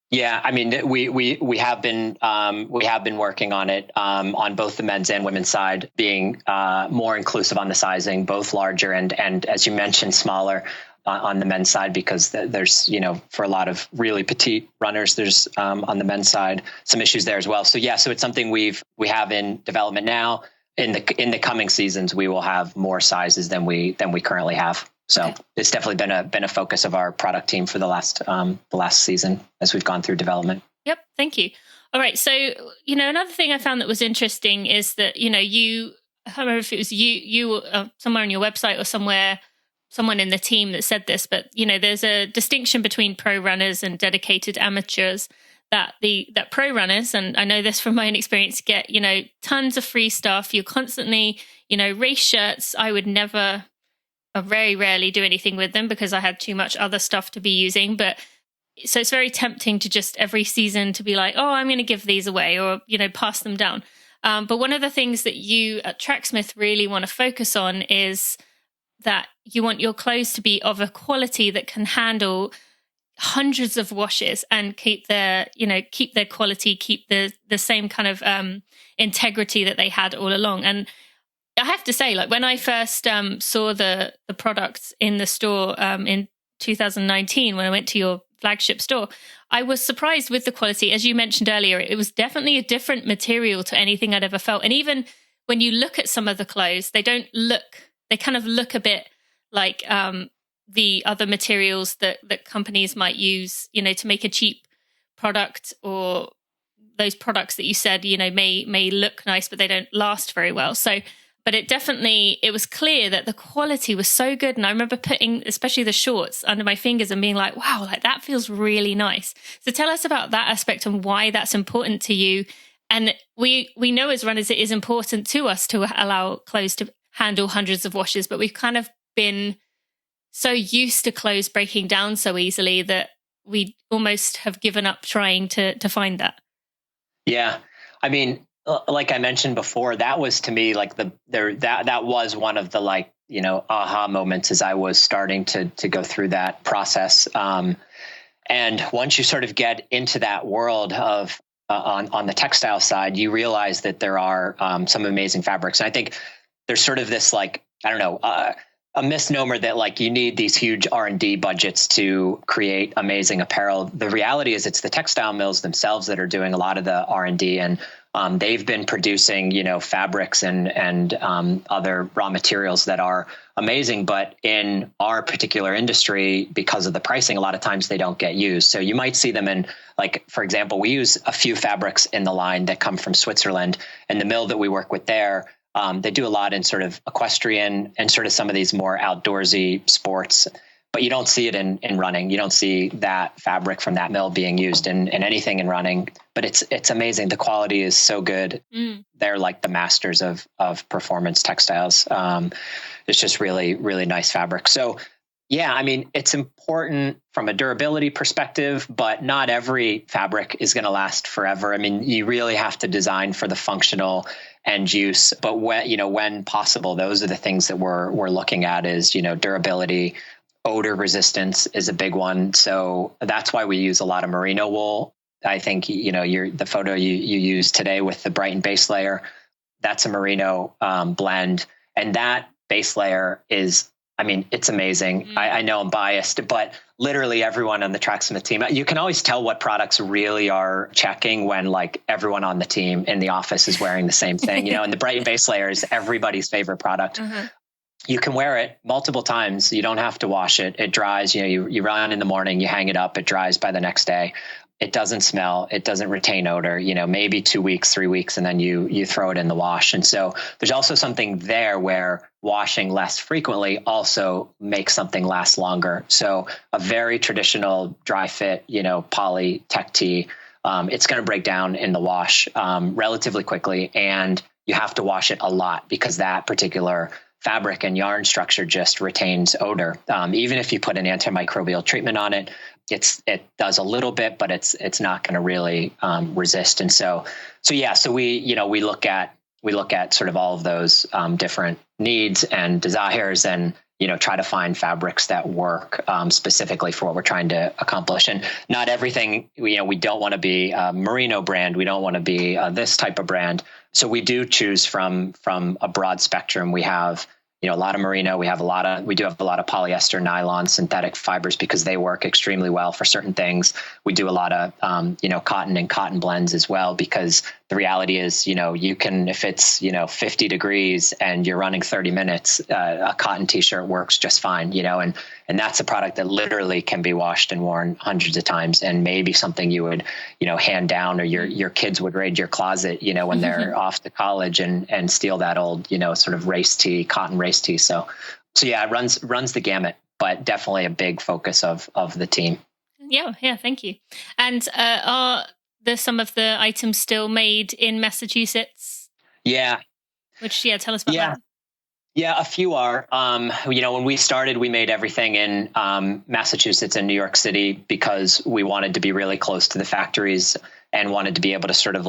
Yeah, I mean, we have been working on it on both the men's and women's side, being more inclusive on the sizing, both larger and as you mentioned, smaller on the men's side, because there's for a lot of really petite runners, there's on the men's side some issues there as well. So so it's something we have in development now. In the coming seasons, we will have more sizes than we currently have. So okay. It's definitely been a focus of our product team for the last season as we've gone through development. Yep. Thank you. All right. So, another thing I found that was interesting is that, I can't remember if it was you somewhere on your website or somewhere, someone in the team that said this, but, there's a distinction between pro runners and dedicated amateurs. That pro runners, and I know this from my own experience, get, tons of free stuff. You're constantly, race shirts. I would never, or very rarely do anything with them because I had too much other stuff to be using. But so it's very tempting to just every season to be like, oh, I'm going to give these away or, pass them down. But one of the things that you at Tracksmith really want to focus on is that you want your clothes to be of a quality that can handle hundreds of washes and keep their quality, keep the same kind of integrity that they had all along. And I have to say, like when I first saw the products in the store in 2019, when I went to your flagship store, I was surprised with the quality. As you mentioned earlier, it was definitely a different material to anything I'd ever felt. And even when you look at some of the clothes, they kind of look a bit like the other materials that companies might use, to make a cheap product, or those products that you said, may look nice, but they don't last very well. So, but it was clear that the quality was so good. And I remember putting, especially the shorts, under my fingers and being like, wow, like that feels really nice. So tell us about that aspect and why that's important to you. And we know as runners, it is important to us to allow clothes to handle hundreds of washes, but we've kind of been so used to clothes breaking down so easily that we almost have given up trying to find that. Yeah. I mean, like I mentioned before, that was to me like that was one of the aha moments as I was starting to go through that process. And once you sort of get into that world of on the textile side, you realize that there are some amazing fabrics. And I think there's sort of this a misnomer that you need these huge R&D budgets to create amazing apparel. The reality is it's the textile mills themselves that are doing a lot of the R&D, and they've been producing, fabrics and other raw materials that are amazing. But in our particular industry, because of the pricing, a lot of times they don't get used. So you might see them in, for example, we use a few fabrics in the line that come from Switzerland, and the mill that we work with there, they do a lot in sort of equestrian and sort of some of these more outdoorsy sports, but you don't see it in running. You don't see that fabric from that mill being used in anything in running, but it's amazing. The quality is so good. They're like the masters of performance textiles. It's just really, really nice fabric. So yeah, I mean, it's important from a durability perspective, but not every fabric is going to last forever. I mean, you really have to design for the functional end use, but when possible, those are the things that we're looking at is, durability. Odor resistance is a big one. So that's why we use a lot of merino wool. I think, the photo you used today with the Brighton base layer, that's a merino blend. And that base layer is, it's amazing. I know I'm biased, but literally everyone on the Tracksmith team, you can always tell what products really are checking when everyone on the team in the office is wearing the same thing, and the Brighton base layer is everybody's favorite product. You can wear it multiple times. You don't have to wash it. It dries, you run in the morning, you hang it up, it dries by the next day. It doesn't smell. It doesn't retain odor, maybe 2 weeks, 3 weeks, and then you throw it in the wash. And so there's also something there where washing less frequently also makes something last longer. So a very traditional dry fit, poly tech tee, it's going to break down in the wash relatively quickly. And you have to wash it a lot because that particular fabric and yarn structure just retains odor. Even if you put an antimicrobial treatment on it, it does a little bit, but it's not going to really resist. And so we look at sort of all of those different needs and desires, and try to find fabrics that work specifically for what we're trying to accomplish. And not everything, we don't want to be a merino brand. We don't want to be this type of brand. So we do choose from a broad spectrum. We have, a lot of merino. We do have a lot of polyester, nylon, synthetic fibers because they work extremely well for certain things. We do a lot of, cotton and cotton blends as well, because the reality is, you can, if it's, 50 degrees and you're running 30 minutes, a cotton t-shirt works just fine, and that's a product that literally can be washed and worn hundreds of times, and maybe something you would, hand down, or your kids would raid your closet, when they're off to college and steal that old, sort of race tee, cotton race tee. So yeah, it runs the gamut, but definitely a big focus of the team. Yeah. Thank you. And are some of the items still made in Massachusetts? Yeah. Tell us about that. Yeah, a few are. When we started, we made everything in Massachusetts and New York City because we wanted to be really close to the factories and wanted to be able to sort of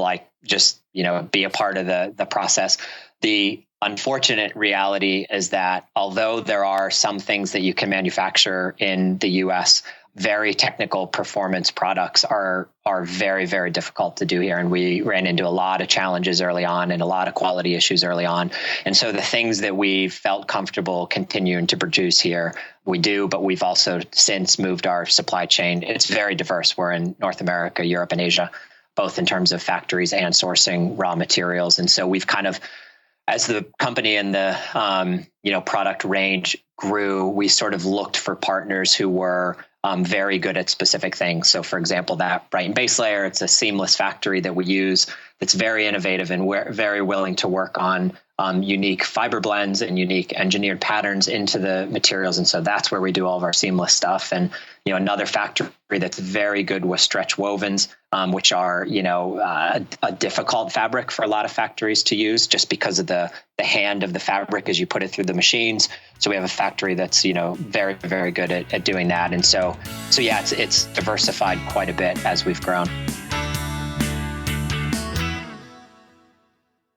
be a part of the process. The unfortunate reality is that although there are some things that you can manufacture in the U.S., very technical performance products are very, very difficult to do here. And we ran into a lot of challenges early on and a lot of quality issues early on. And so the things that we felt comfortable continuing to produce here, we do, but we've also since moved our supply chain. It's very diverse. We're in North America, Europe, and Asia, both in terms of factories and sourcing raw materials. And so we've kind of, as the company and the product range grew, we sort of looked for partners who were very good at specific things. So, for example, that Brighton base layer, it's a seamless factory that we use that's very innovative and we're very willing to work on unique fiber blends and unique engineered patterns into the materials. And so that's where we do all of our seamless stuff. And, another factory that's very good with stretch wovens, which are, a difficult fabric for a lot of factories to use just because of the hand of the fabric as you put it through the machines. So we have a factory that's, very, very good at doing that. And so yeah, it's diversified quite a bit as we've grown.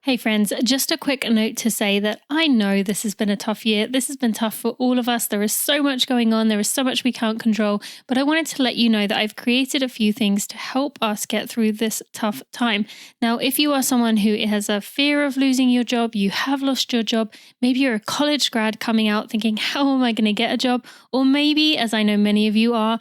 Hey friends, just a quick note to say that I know this has been a tough year. This has been tough for all of us. There is so much going on. There is so much we can't control. But I wanted to let you know that I've created a few things to help us get through this tough time. Now, if you are someone who has a fear of losing your job, you have lost your job, maybe you're a college grad coming out thinking, how am I going to get a job? Or maybe, as I know many of you are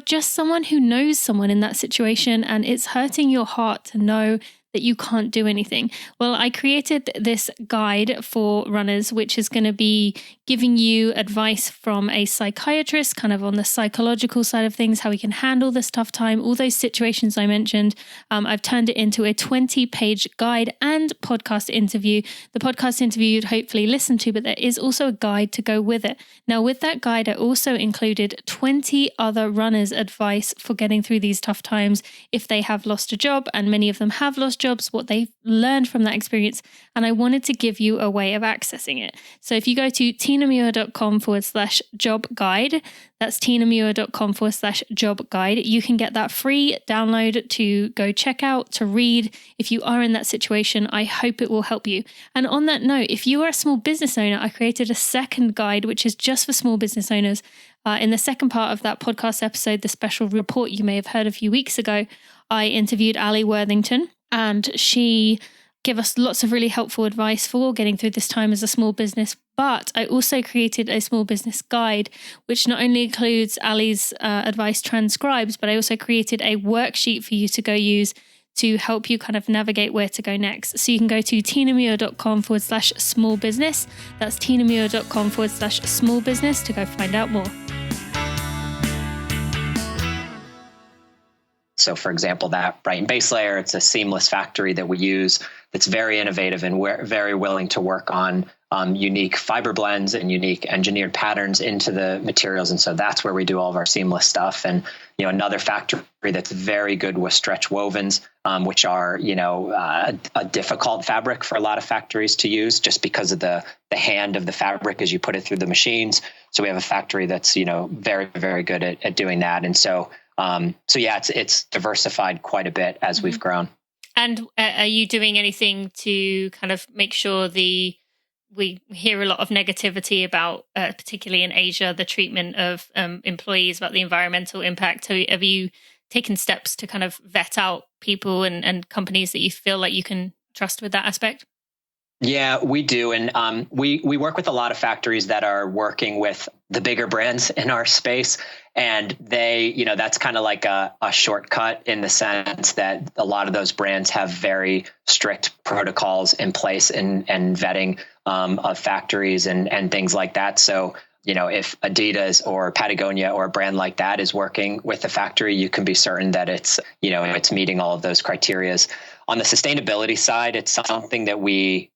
just someone who knows someone in that situation and it's hurting your heart to know that you can't do anything. Well, I created this guide for runners, which is going to be giving you advice from a psychiatrist, kind of on the psychological side of things, how we can handle this tough time, all those situations I mentioned. I've turned it into a 20-page guide and podcast interview. The podcast interview you'd hopefully listen to, but there is also a guide to go with it. Now, with that guide, I also included 20 other runners' advice for getting through these tough times if they have lost a job, and many of them have lost jobs, what they've learned from that experience, and I wanted to give you a way of accessing it. So if you go to tinamuir.com/job guide, that's tinamuir.com/job guide, you can get that free download to go check out, to read. If you are in that situation, I hope it will help you. And on that note, if you are a small business owner, I created a second guide, which is just for small business owners. In the second part of that podcast episode, the special report you may have heard a few weeks ago, I interviewed Ali Worthington, and she gave us lots of really helpful advice for getting through this time as a small business. But I also created a small business guide, which not only includes Ali's advice transcribed, but I also created a worksheet for you to go use to help you kind of navigate where to go next. So you can go to tinamuir.com/small business. That's tinamuir.com/small business to go find out more. So, for example, that Brighton base layer, it's a seamless factory that we use that's very innovative and we're very willing to work on unique fiber blends and unique engineered patterns into the materials. And so that's where we do all of our seamless stuff. And, another factory that's very good with stretch wovens, which are, a difficult fabric for a lot of factories to use just because of the hand of the fabric as you put it through the machines. So we have a factory that's, very, very good at doing that. And so yeah, it's diversified quite a bit as we've grown. And are you doing anything to kind of make sure we hear a lot of negativity about, particularly in Asia, the treatment of employees, about the environmental impact? Have you taken steps to kind of vet out people and companies that you feel like you can trust with that aspect? Yeah, we do. And we work with a lot of factories that are working with the bigger brands in our space. And they, that's kind of like a shortcut in the sense that a lot of those brands have very strict protocols in place and vetting of factories and things like that. So, if Adidas or Patagonia or a brand like that is working with the factory, you can be certain that it's meeting all of those criterias. On the sustainability side, it's something that we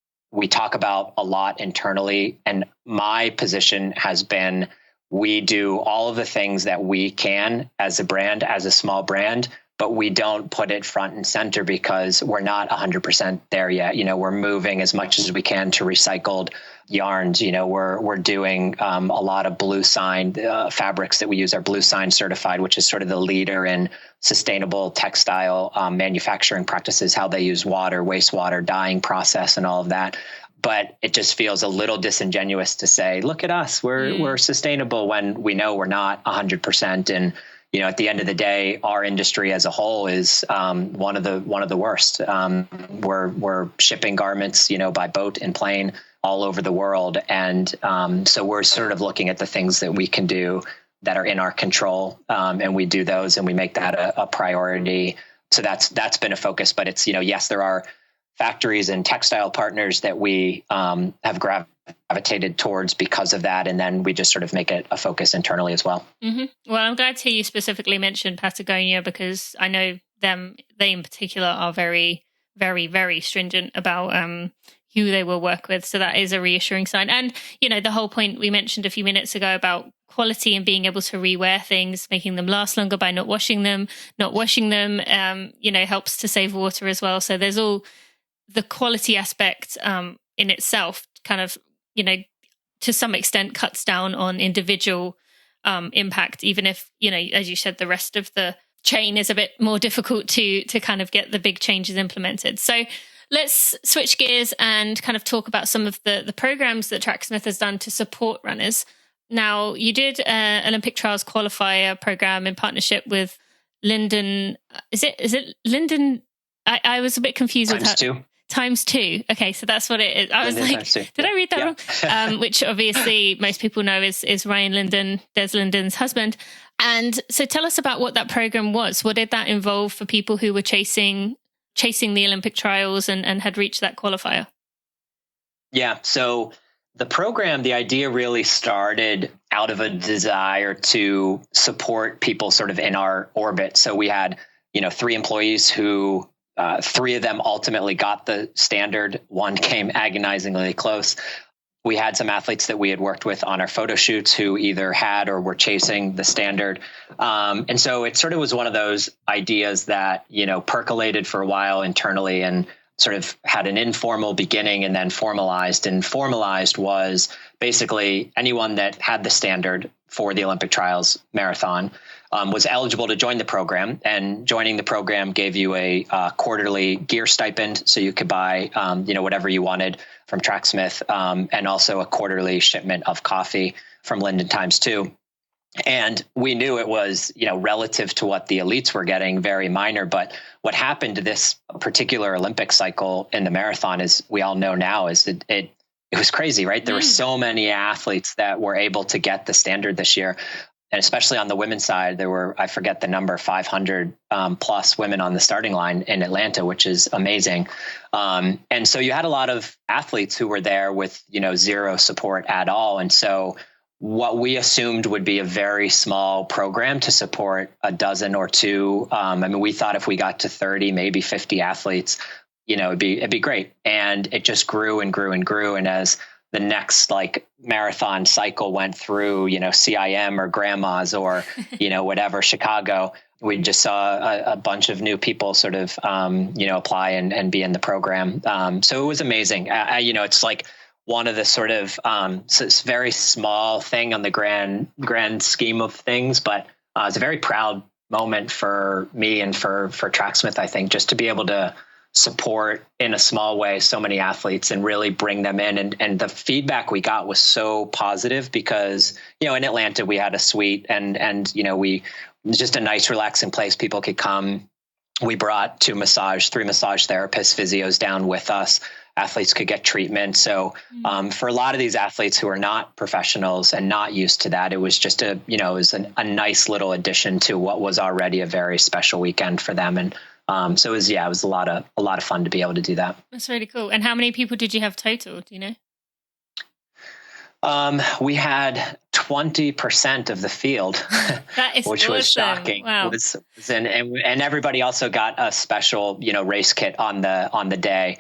talk about a lot internally. And my position has been, we do all of the things that we can as a brand, as a small brand, but we don't put it front and center because we're not 100% there yet. We're moving as much as we can to recycled yarns. We're doing a lot of Blue Sign fabrics that we use are Blue Sign certified, which is sort of the leader in sustainable textile manufacturing practices, how they use water, wastewater, dyeing process, and all of that. But it just feels a little disingenuous to say, look at us, we're sustainable, when we know we're not 100%. And, at the end of the day, our industry as a whole is one of the worst. We're shipping garments, by boat and plane all over the world. And so we're sort of looking at the things that we can do that are in our control. And we do those and we make that a priority. So that's been a focus. But it's, yes, there are factories and textile partners that we have gravitated towards because of that. And then we just sort of make it a focus internally as well. Mm-hmm. Well, I'm glad to hear you specifically mentioned Patagonia, because I know they in particular are very, very, very stringent about who they will work with. So that is a reassuring sign. And, the whole point we mentioned a few minutes ago about quality and being able to rewear things, making them last longer by not washing them, helps to save water as well. So there's all the quality aspect in itself kind of, to some extent cuts down on individual impact, even if, as you said, the rest of the chain is a bit more difficult to kind of get the big changes implemented. So let's switch gears and kind of talk about some of the programs that Tracksmith has done to support runners. Now, you did Olympic Trials Qualifier program in partnership with Linden. Is it Linden? I was a bit confused with that. Times two. Okay, so that's what it is. I was like, did I read that wrong? Which obviously most people know is Ryan Linden, Des Linden's husband. And so tell us about what that program was. What did that involve for people who were chasing the Olympic trials and had reached that qualifier? Yeah, so the program, the idea really started out of a desire to support people sort of in our orbit. So we had, 3 employees who 3 of them ultimately got the standard. 1 came agonizingly close. We had some athletes that we had worked with on our photo shoots who either had or were chasing the standard. And so it sort of was one of those ideas that, percolated for a while internally and sort of had an informal beginning and then formalized. And formalized was basically anyone that had the standard for the Olympic Trials Marathon was eligible to join the program, and joining the program gave you a quarterly gear stipend, so you could buy, whatever you wanted from Tracksmith, and also a quarterly shipment of coffee from Linden Times 2. And we knew it was, relative to what the elites were getting, very minor. But what happened to this particular Olympic cycle in the marathon, as we all know now, is that it was crazy, right? There were so many athletes that were able to get the standard this year. And especially on the women's side, there were, I forget the number, 500 plus women on the starting line in Atlanta, which is amazing. And so you had a lot of athletes who were there with, zero support at all. And so what we assumed would be a very small program to support a dozen or 2. We thought if we got to 30, maybe 50 athletes, it'd be great. And it just grew and grew and grew. And as the next marathon cycle went through, CIM or grandmas or, whatever, Chicago, we just saw a bunch of new people sort of, apply and be in the program. So it was amazing. It's like one of the sort of, it's a very small thing on the grand scheme of things, but it's a very proud moment for me and for Tracksmith, I think, just to be able to support in a small way so many athletes and really bring them in. And the feedback we got was so positive because, in Atlanta we had a suite and it was just a nice relaxing place. People could come. We brought 3 massage therapists, physios down with us. Athletes could get treatment. So for a lot of these athletes who are not professionals and not used to that, it was just it was a nice little addition to what was already a very special weekend for them. And so it was a lot of fun to be able to do that. That's really cool. And how many people did you have total? Do you know? We had 20% of the field, that is which was shocking. Wow. And everybody also got a special, race kit on the day.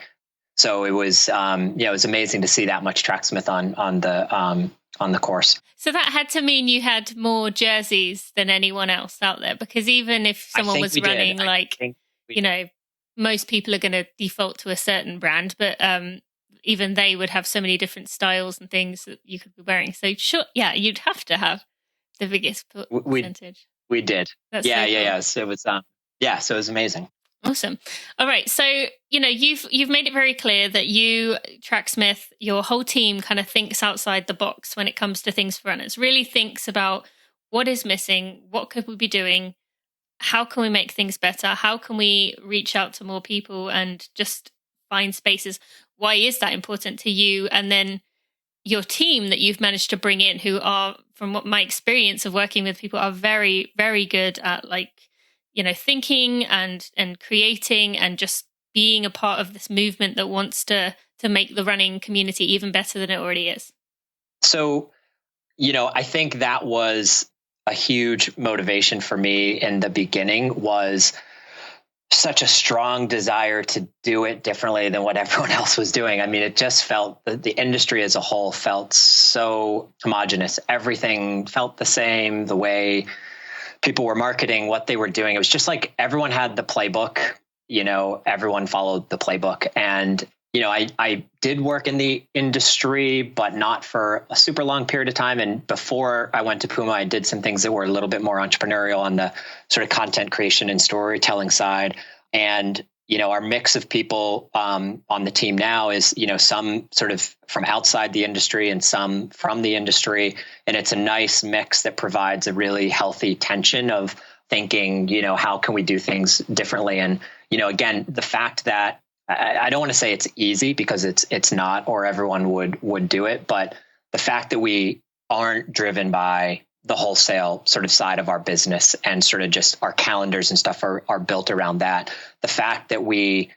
So it was, it was amazing to see that much Tracksmith on the course. So that had to mean you had more jerseys than anyone else out there, because even if someone was running most people are going to default to a certain brand, but even they would have so many different styles and things that you could be wearing. So sure, you'd have to have the biggest percentage. We did. That's yeah. So it was, so it was amazing. Awesome. All right. So, you've made it very clear that you, Tracksmith, your whole team kind of thinks outside the box when it comes to things for runners, really thinks about what is missing, what could we be doing, how can we make things better, how can we reach out to more people and just find spaces. Why is that important to you? And then your team that you've managed to bring in, who are, from what my experience of working with people, are very, very good at thinking and creating and just being a part of this movement that wants to make the running community even better than it already is? So, I think that was a huge motivation for me in the beginning, was such a strong desire to do it differently than what everyone else was doing. I mean, it just felt, the industry as a whole felt so homogenous. Everything felt the same, the way people were marketing, what they were doing. It was just like everyone had the playbook, everyone followed the playbook. And I did work in the industry, but not for a super long period of time. And before I went to Puma, I did some things that were a little bit more entrepreneurial on the sort of content creation and storytelling side. And, our mix of people on the team now is, some sort of from outside the industry and some from the industry. And it's a nice mix that provides a really healthy tension of thinking, how can we do things differently? And, again, the fact that I don't want to say it's easy, because it's not, or everyone would do it. But the fact that we aren't driven by the wholesale sort of side of our business, and sort of just our calendars and stuff are built around that. The fact that we,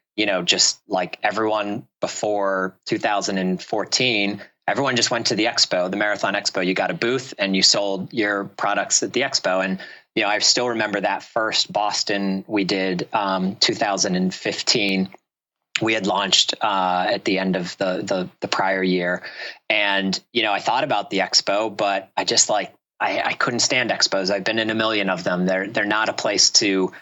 just like everyone before 2014, everyone just went to the expo, the Marathon Expo. You got a booth and you sold your products at the expo. And, I still remember that first Boston we did, 2015. We had launched at the end of the prior year. And, I thought about the expo, but I just I couldn't stand expos. I've been in a million of them. They're not a place to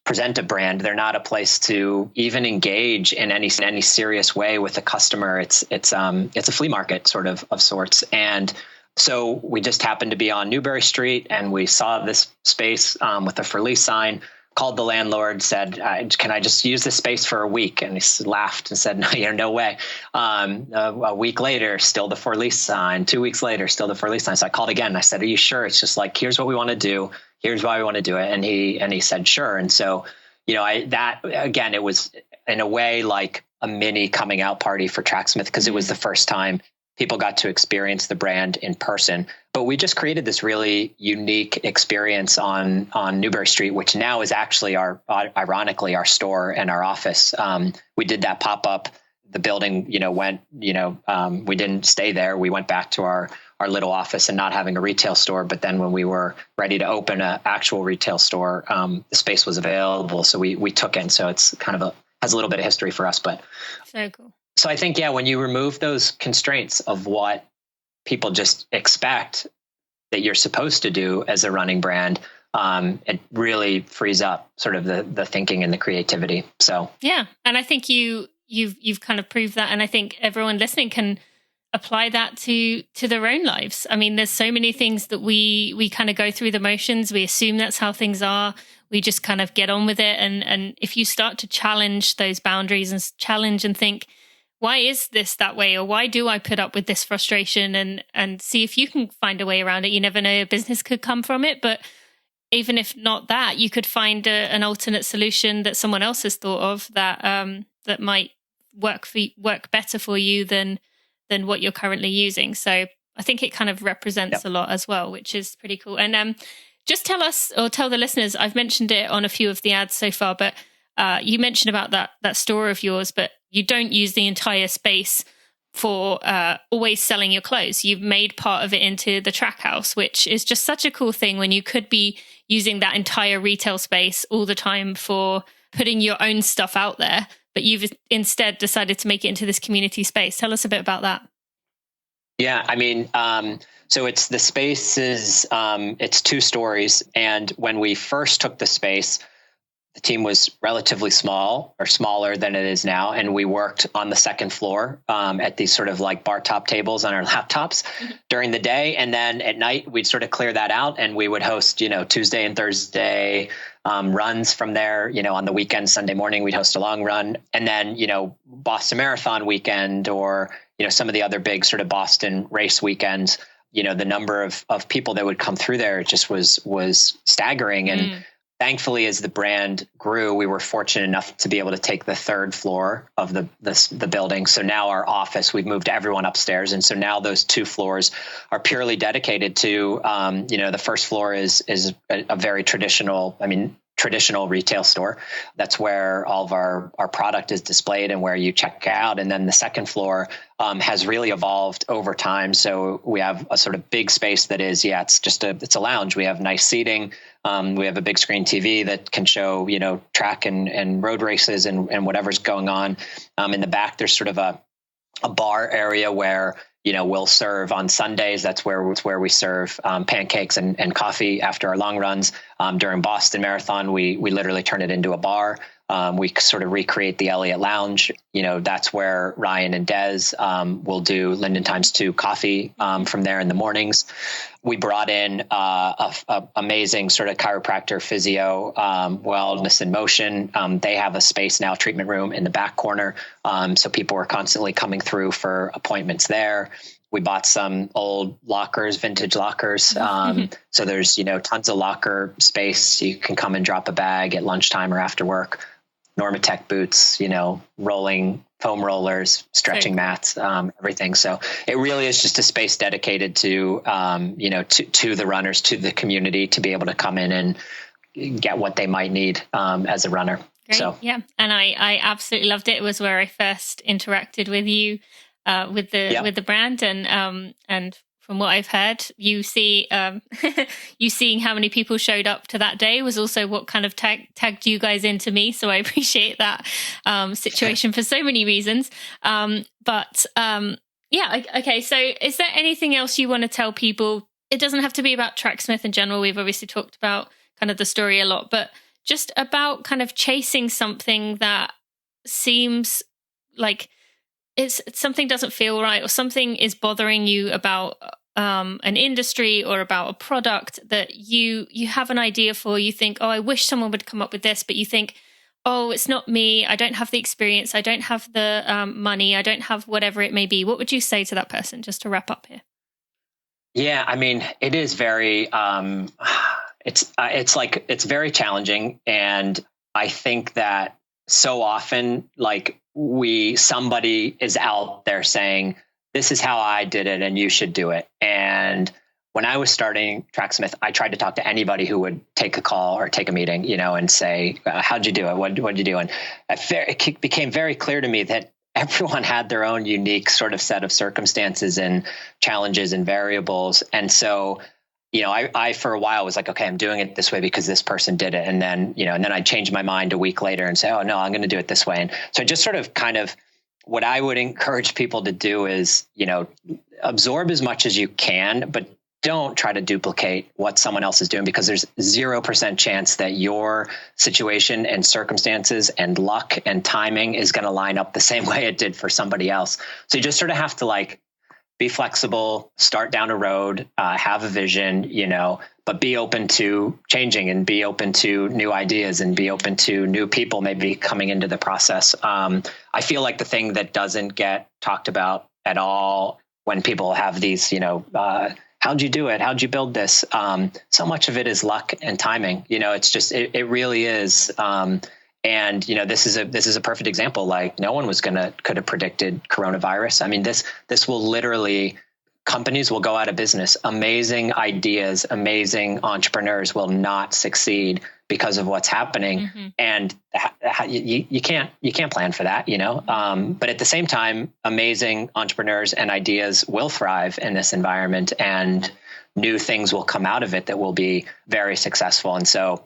present a brand. They're not a place to even engage in any serious way with the customer. It's a flea market sort of sorts. And so we just happened to be on Newbury Street, and we saw this space with a for lease sign. Called the landlord, said, can I just use this space for a week? And he laughed and said, no way. A week later, still the for lease sign. 2 weeks later, still the for lease sign. So I called again and I said, are you sure? It's just here's what we want to do. Here's why we want to do it. And he said, sure. And so, it was in a way like a mini coming out party for Tracksmith, because it was the first time people got to experience the brand in person. But we just created this really unique experience on Newbury Street, which now is actually ironically our store and our office. We did that pop-up. The building, we didn't stay there. We went back to our little office and not having a retail store. But then when we were ready to open an actual retail store, the space was available. So we took it. So it's kind of has a little bit of history for us, but so cool. So I think, when you remove those constraints of what people just expect that you're supposed to do as a running brand, it really frees up sort of the thinking and the creativity. So yeah, and I think you've kind of proved that, and I think everyone listening can apply that to their own lives. I mean, there's so many things that we kind of go through the motions. We assume that's how things are. We just kind of get on with it, and if you start to challenge those boundaries and challenge and think, why is this that way? Or why do I put up with this frustration? And see if you can find a way around it. You never know, a business could come from it. But even if not that, you could find an alternate solution that someone else has thought of that might work better for you than what you're currently using. So I think it kind of represents a lot as well, which is pretty cool. And just tell us, or tell the listeners, I've mentioned it on a few of the ads so far, but you mentioned about that store of yours, but you don't use the entire space for always selling your clothes. You've made part of it into the track house, which is just such a cool thing when you could be using that entire retail space all the time for putting your own stuff out there, but you've instead decided to make it into this community space. Tell us a bit about that. Yeah, I mean, so it's the space is, it's 2 stories. And when we first took the space, the team was relatively small, or smaller than it is now. And we worked on the second floor at these sort of like bar top tables on our laptops during the day. And then at night, we'd sort of clear that out, and we would host, Tuesday and Thursday runs from there. On the weekend, Sunday morning, we'd host a long run. And then, Boston Marathon weekend, or, some of the other big sort of Boston race weekends, the number of people that would come through there just was staggering. And thankfully, as the brand grew, we were fortunate enough to be able to take the 3rd floor of the building. So now our office, we've moved everyone upstairs. And so now those 2 floors are purely dedicated to, the first floor is a very traditional, traditional retail store. That's where all of our product is displayed and where you check out. And then the second floor has really evolved over time. So we have a sort of big space that is, it's a lounge. We have nice seating. We have a big screen TV that can show, track and road races and whatever's going on. In the back, there's sort of a bar area where, we'll serve on Sundays. That's where we serve pancakes and coffee after our long runs. During Boston Marathon, we literally turn it into a bar. We sort of recreate the Elliott Lounge. That's where Ryan and Des will do Linden Times 2 coffee from there in the mornings. We brought in a amazing sort of chiropractor, physio, wellness in motion. They have a space now, treatment room in the back corner. So people are constantly coming through for appointments there. We bought some old lockers, vintage lockers. So there's, tons of locker space. You can come and drop a bag at lunchtime or after work. Normatec boots, rolling foam rollers, stretching mats, everything. So it really is just a space dedicated to, to the runners, to the community, to be able to come in and get what they might need as a runner. Great. So yeah, and I absolutely loved it. It was where I first interacted with you, with the brand, and from what I've heard, you seeing how many people showed up to that day was also what kind of tagged you guys into me. So I appreciate that situation for so many reasons. Okay. So is there anything else you want to tell people? It doesn't have to be about Tracksmith in general. We've obviously talked about kind of the story a lot, but just about kind of chasing something that seems like it's something doesn't feel right, or something is bothering you about an industry or about a product that you have an idea for. You think, oh, I wish someone would come up with this, but you think, oh, it's not me. I don't have the experience. I don't have the money. I don't have whatever it may be. What would you say to that person, just to wrap up here? Yeah, I mean, it is very, it's very challenging. And I think that so often, like, somebody is out there saying, this is how I did it and you should do it. And when I was starting Tracksmith, I tried to talk to anybody who would take a call or take a meeting, and say, how'd you do it? What'd you do? And it became very clear to me that everyone had their own unique sort of set of circumstances and challenges and variables. And so, I for a while was like, okay, I'm doing it this way because this person did it. And then, and then I'd change my mind a week later and say, oh no, I'm going to do it this way. And so I just sort of what I would encourage people to do is, absorb as much as you can, but don't try to duplicate what someone else is doing, because there's 0% chance that your situation and circumstances and luck and timing is going to line up the same way it did for somebody else. So you just sort of have to be flexible, start down a road, have a vision, but be open to changing and be open to new ideas and be open to new people maybe coming into the process. I feel like the thing that doesn't get talked about at all when people have these, how'd you do it? How'd you build this? So much of it is luck and timing. It's just, it really is. And, this is a perfect example. Like, no one could have predicted coronavirus. I mean, this will literally, companies will go out of business. Amazing ideas, amazing entrepreneurs will not succeed because of what's happening. Mm-hmm. And you can't plan for that, but at the same time, amazing entrepreneurs and ideas will thrive in this environment, and new things will come out of it that will be very successful. And so,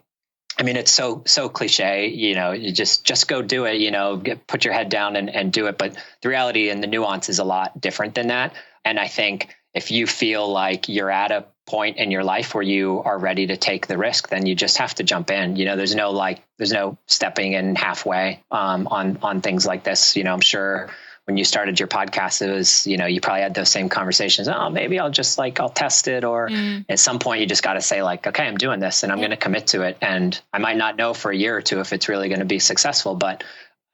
I mean, it's so cliche, you just go do it, put your head down and do it. But the reality and the nuance is a lot different than that. And I think if you feel like you're at a point in your life where you are ready to take the risk, then you just have to jump in. There's no stepping in halfway on things like this. I'm sure when you started your podcast, it was, you probably had those same conversations. Oh, maybe I'll just I'll test it. Or at some point you just got to say okay, I'm doing this and I'm going to commit to it. And I might not know for a year or two if it's really going to be successful, but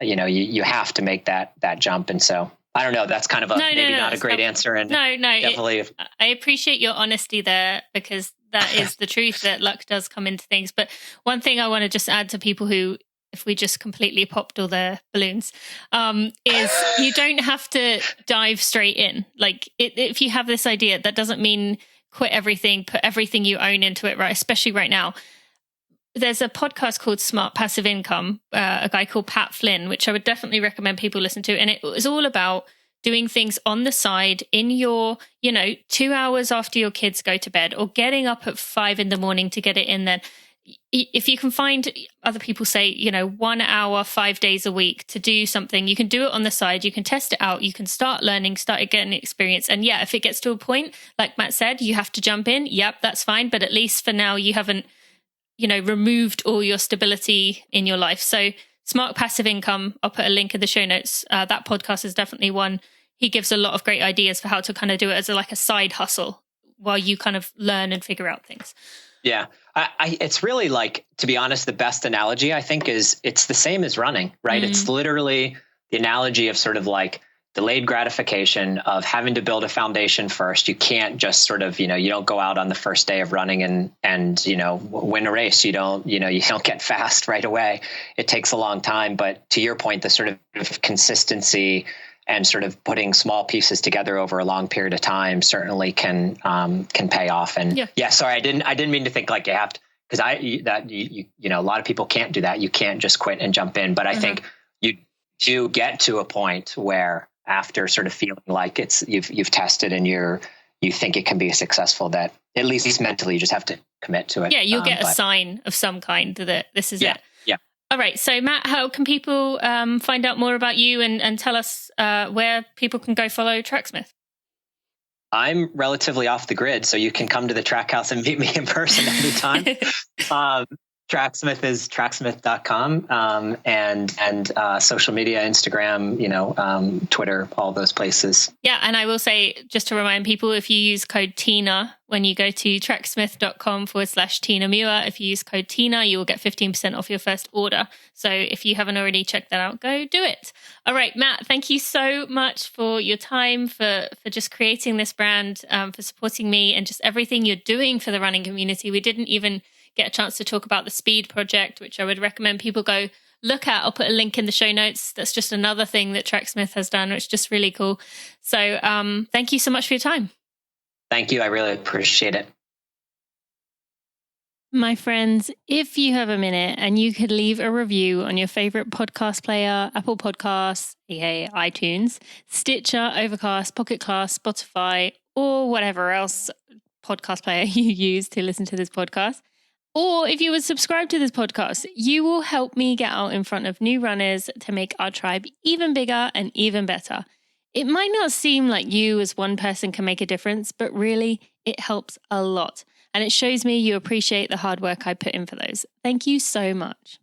you have to make that jump. And so I don't know, that's kind of not a great answer. And definitely. I appreciate your honesty there, because that is the truth, that luck does come into things. But one thing I want to just add to people who, if we just completely popped all their balloons, is you don't have to dive straight in. If you have this idea, that doesn't mean quit everything, put everything you own into it, right? Especially right now. there's a podcast called Smart Passive Income, a guy called Pat Flynn, which I would definitely recommend people listen to. And it was all about doing things on the side in your, 2 hours after your kids go to bed, or getting up at 5 a.m. to get it in then. If you can find, other people say, 1 hour, 5 days a week to do something, you can do it on the side, you can test it out, you can start learning, start getting experience. And yeah, if it gets to a point, like Matt said, you have to jump in. Yep, that's fine. But at least for now, you haven't, removed all your stability in your life. So Smart Passive Income, I'll put a link in the show notes. That podcast is definitely one. He gives a lot of great ideas for how to kind of do it as a side hustle while you kind of learn and figure out things. Yeah. It's really to be honest, the best analogy I think is it's the same as running, right? It's literally the analogy of sort of delayed gratification of having to build a foundation first. You can't just sort of, you don't go out on the first day of running and win a race. You don't get fast right away. It takes a long time. But to your point, the sort of consistency and sort of putting small pieces together over a long period of time certainly can pay off. And sorry, I didn't mean to think you have to, because a lot of people can't do that. You can't just quit and jump in. But I think you do get to a point where after sort of feeling like you've tested and you think it can be successful, that at least mentally you just have to commit to it. Yeah, you'll get a sign of some kind that this is it. Yeah. All right. So Matt, how can people find out more about you and tell us where people can go follow Tracksmith? I'm relatively off the grid, so you can come to the track house and meet me in person anytime. Tracksmith is tracksmith.com, and social media, Instagram, Twitter, all those places. Yeah. And I will say, just to remind people, if you use code TINA, when you go to tracksmith.com/Tina Muir, if you use code TINA, you will get 15% off your first order. So if you haven't already checked that out, go do it. All right, Matt, thank you so much for your time, for just creating this brand, for supporting me and just everything you're doing for the running community. We didn't even get a chance to talk about the Speed project, which I would recommend people go look at. I'll put a link in the show notes. That's just another thing that Tracksmith has done, which is just really cool. So thank you so much for your time. Thank you. I really appreciate it. My friends, if you have a minute and you could leave a review on your favorite podcast player, Apple Podcasts, iTunes, Stitcher, Overcast, Pocket Cast, Spotify, or whatever else podcast player you use to listen to this podcast, or if you would subscribe to this podcast, you will help me get out in front of new runners to make our tribe even bigger and even better. It might not seem like you as one person can make a difference, but really it helps a lot. And it shows me you appreciate the hard work I put in for those. Thank you so much.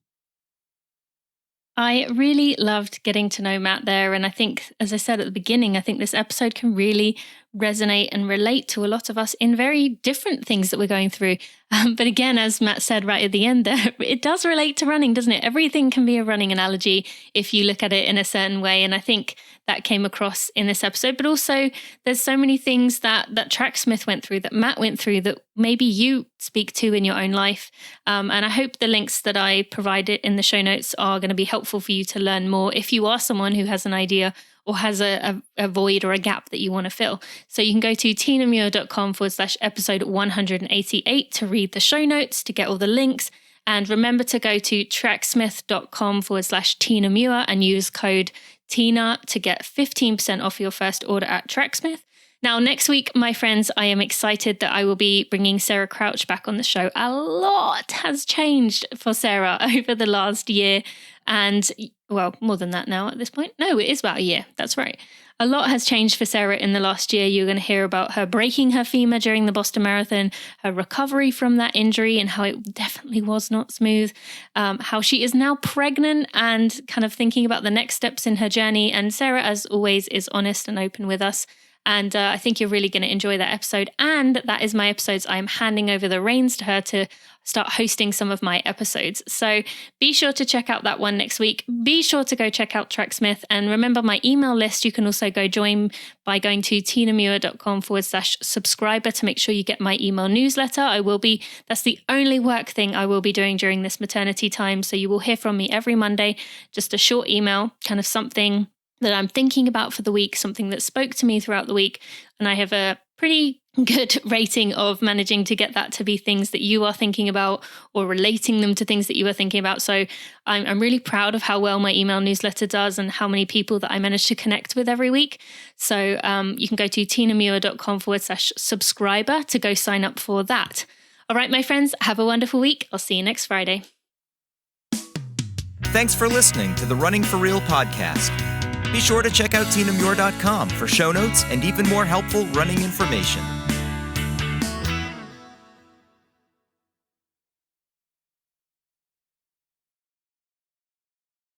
I really loved getting to know Matt there. And I think, as I said at the beginning, I think this episode can really resonate and relate to a lot of us in very different things that we're going through. But again, as Matt said right at the end there, it does relate to running, doesn't it? Everything can be a running analogy if you look at it in a certain way. And I think that came across in this episode. But also, there's so many things that Tracksmith went through, that Matt went through, that maybe you speak to in your own life. And I hope the links that I provided in the show notes are going to be helpful for you to learn more if you are someone who has an idea or has a void or a gap that you want to fill. So you can go to tinamuir.com/episode 188 to read the show notes, to get all the links. And remember to go to tracksmith.com/Tina Muir and use code TINA to get 15% off your first order at Tracksmith. Now, next week, my friends, I am excited that I will be bringing Sarah Crouch back on the show. A lot has changed for Sarah over the last year. And, well, more than that now at this point. No, it is about a year. That's right. A lot has changed for Sarah in the last year. You're going to hear about her breaking her femur during the Boston Marathon, her recovery from that injury and how it definitely was not smooth, how she is now pregnant and kind of thinking about the next steps in her journey. And Sarah, as always, is honest and open with us. And I think you're really going to enjoy that episode. And that is my episodes. I am handing over the reins to her to start hosting some of my episodes. So be sure to check out that one next week. Be sure to go check out Tracksmith. And remember my email list, you can also go join by going to tinamuir.com/subscriber to make sure you get my email newsletter. That's the only work thing I will be doing during this maternity time. So you will hear from me every Monday, just a short email, kind of something that I'm thinking about for the week, something that spoke to me throughout the week. And I have a pretty good rating of managing to get that to be things that you are thinking about or relating them to things that you are thinking about. So I'm really proud of how well my email newsletter does and how many people that I manage to connect with every week. So you can go to tinamuir.com/subscriber to go sign up for that. All right, my friends, have a wonderful week. I'll see you next Friday. Thanks for listening to the Running for Real podcast. Be sure to check out tinamuir.com for show notes and even more helpful running information.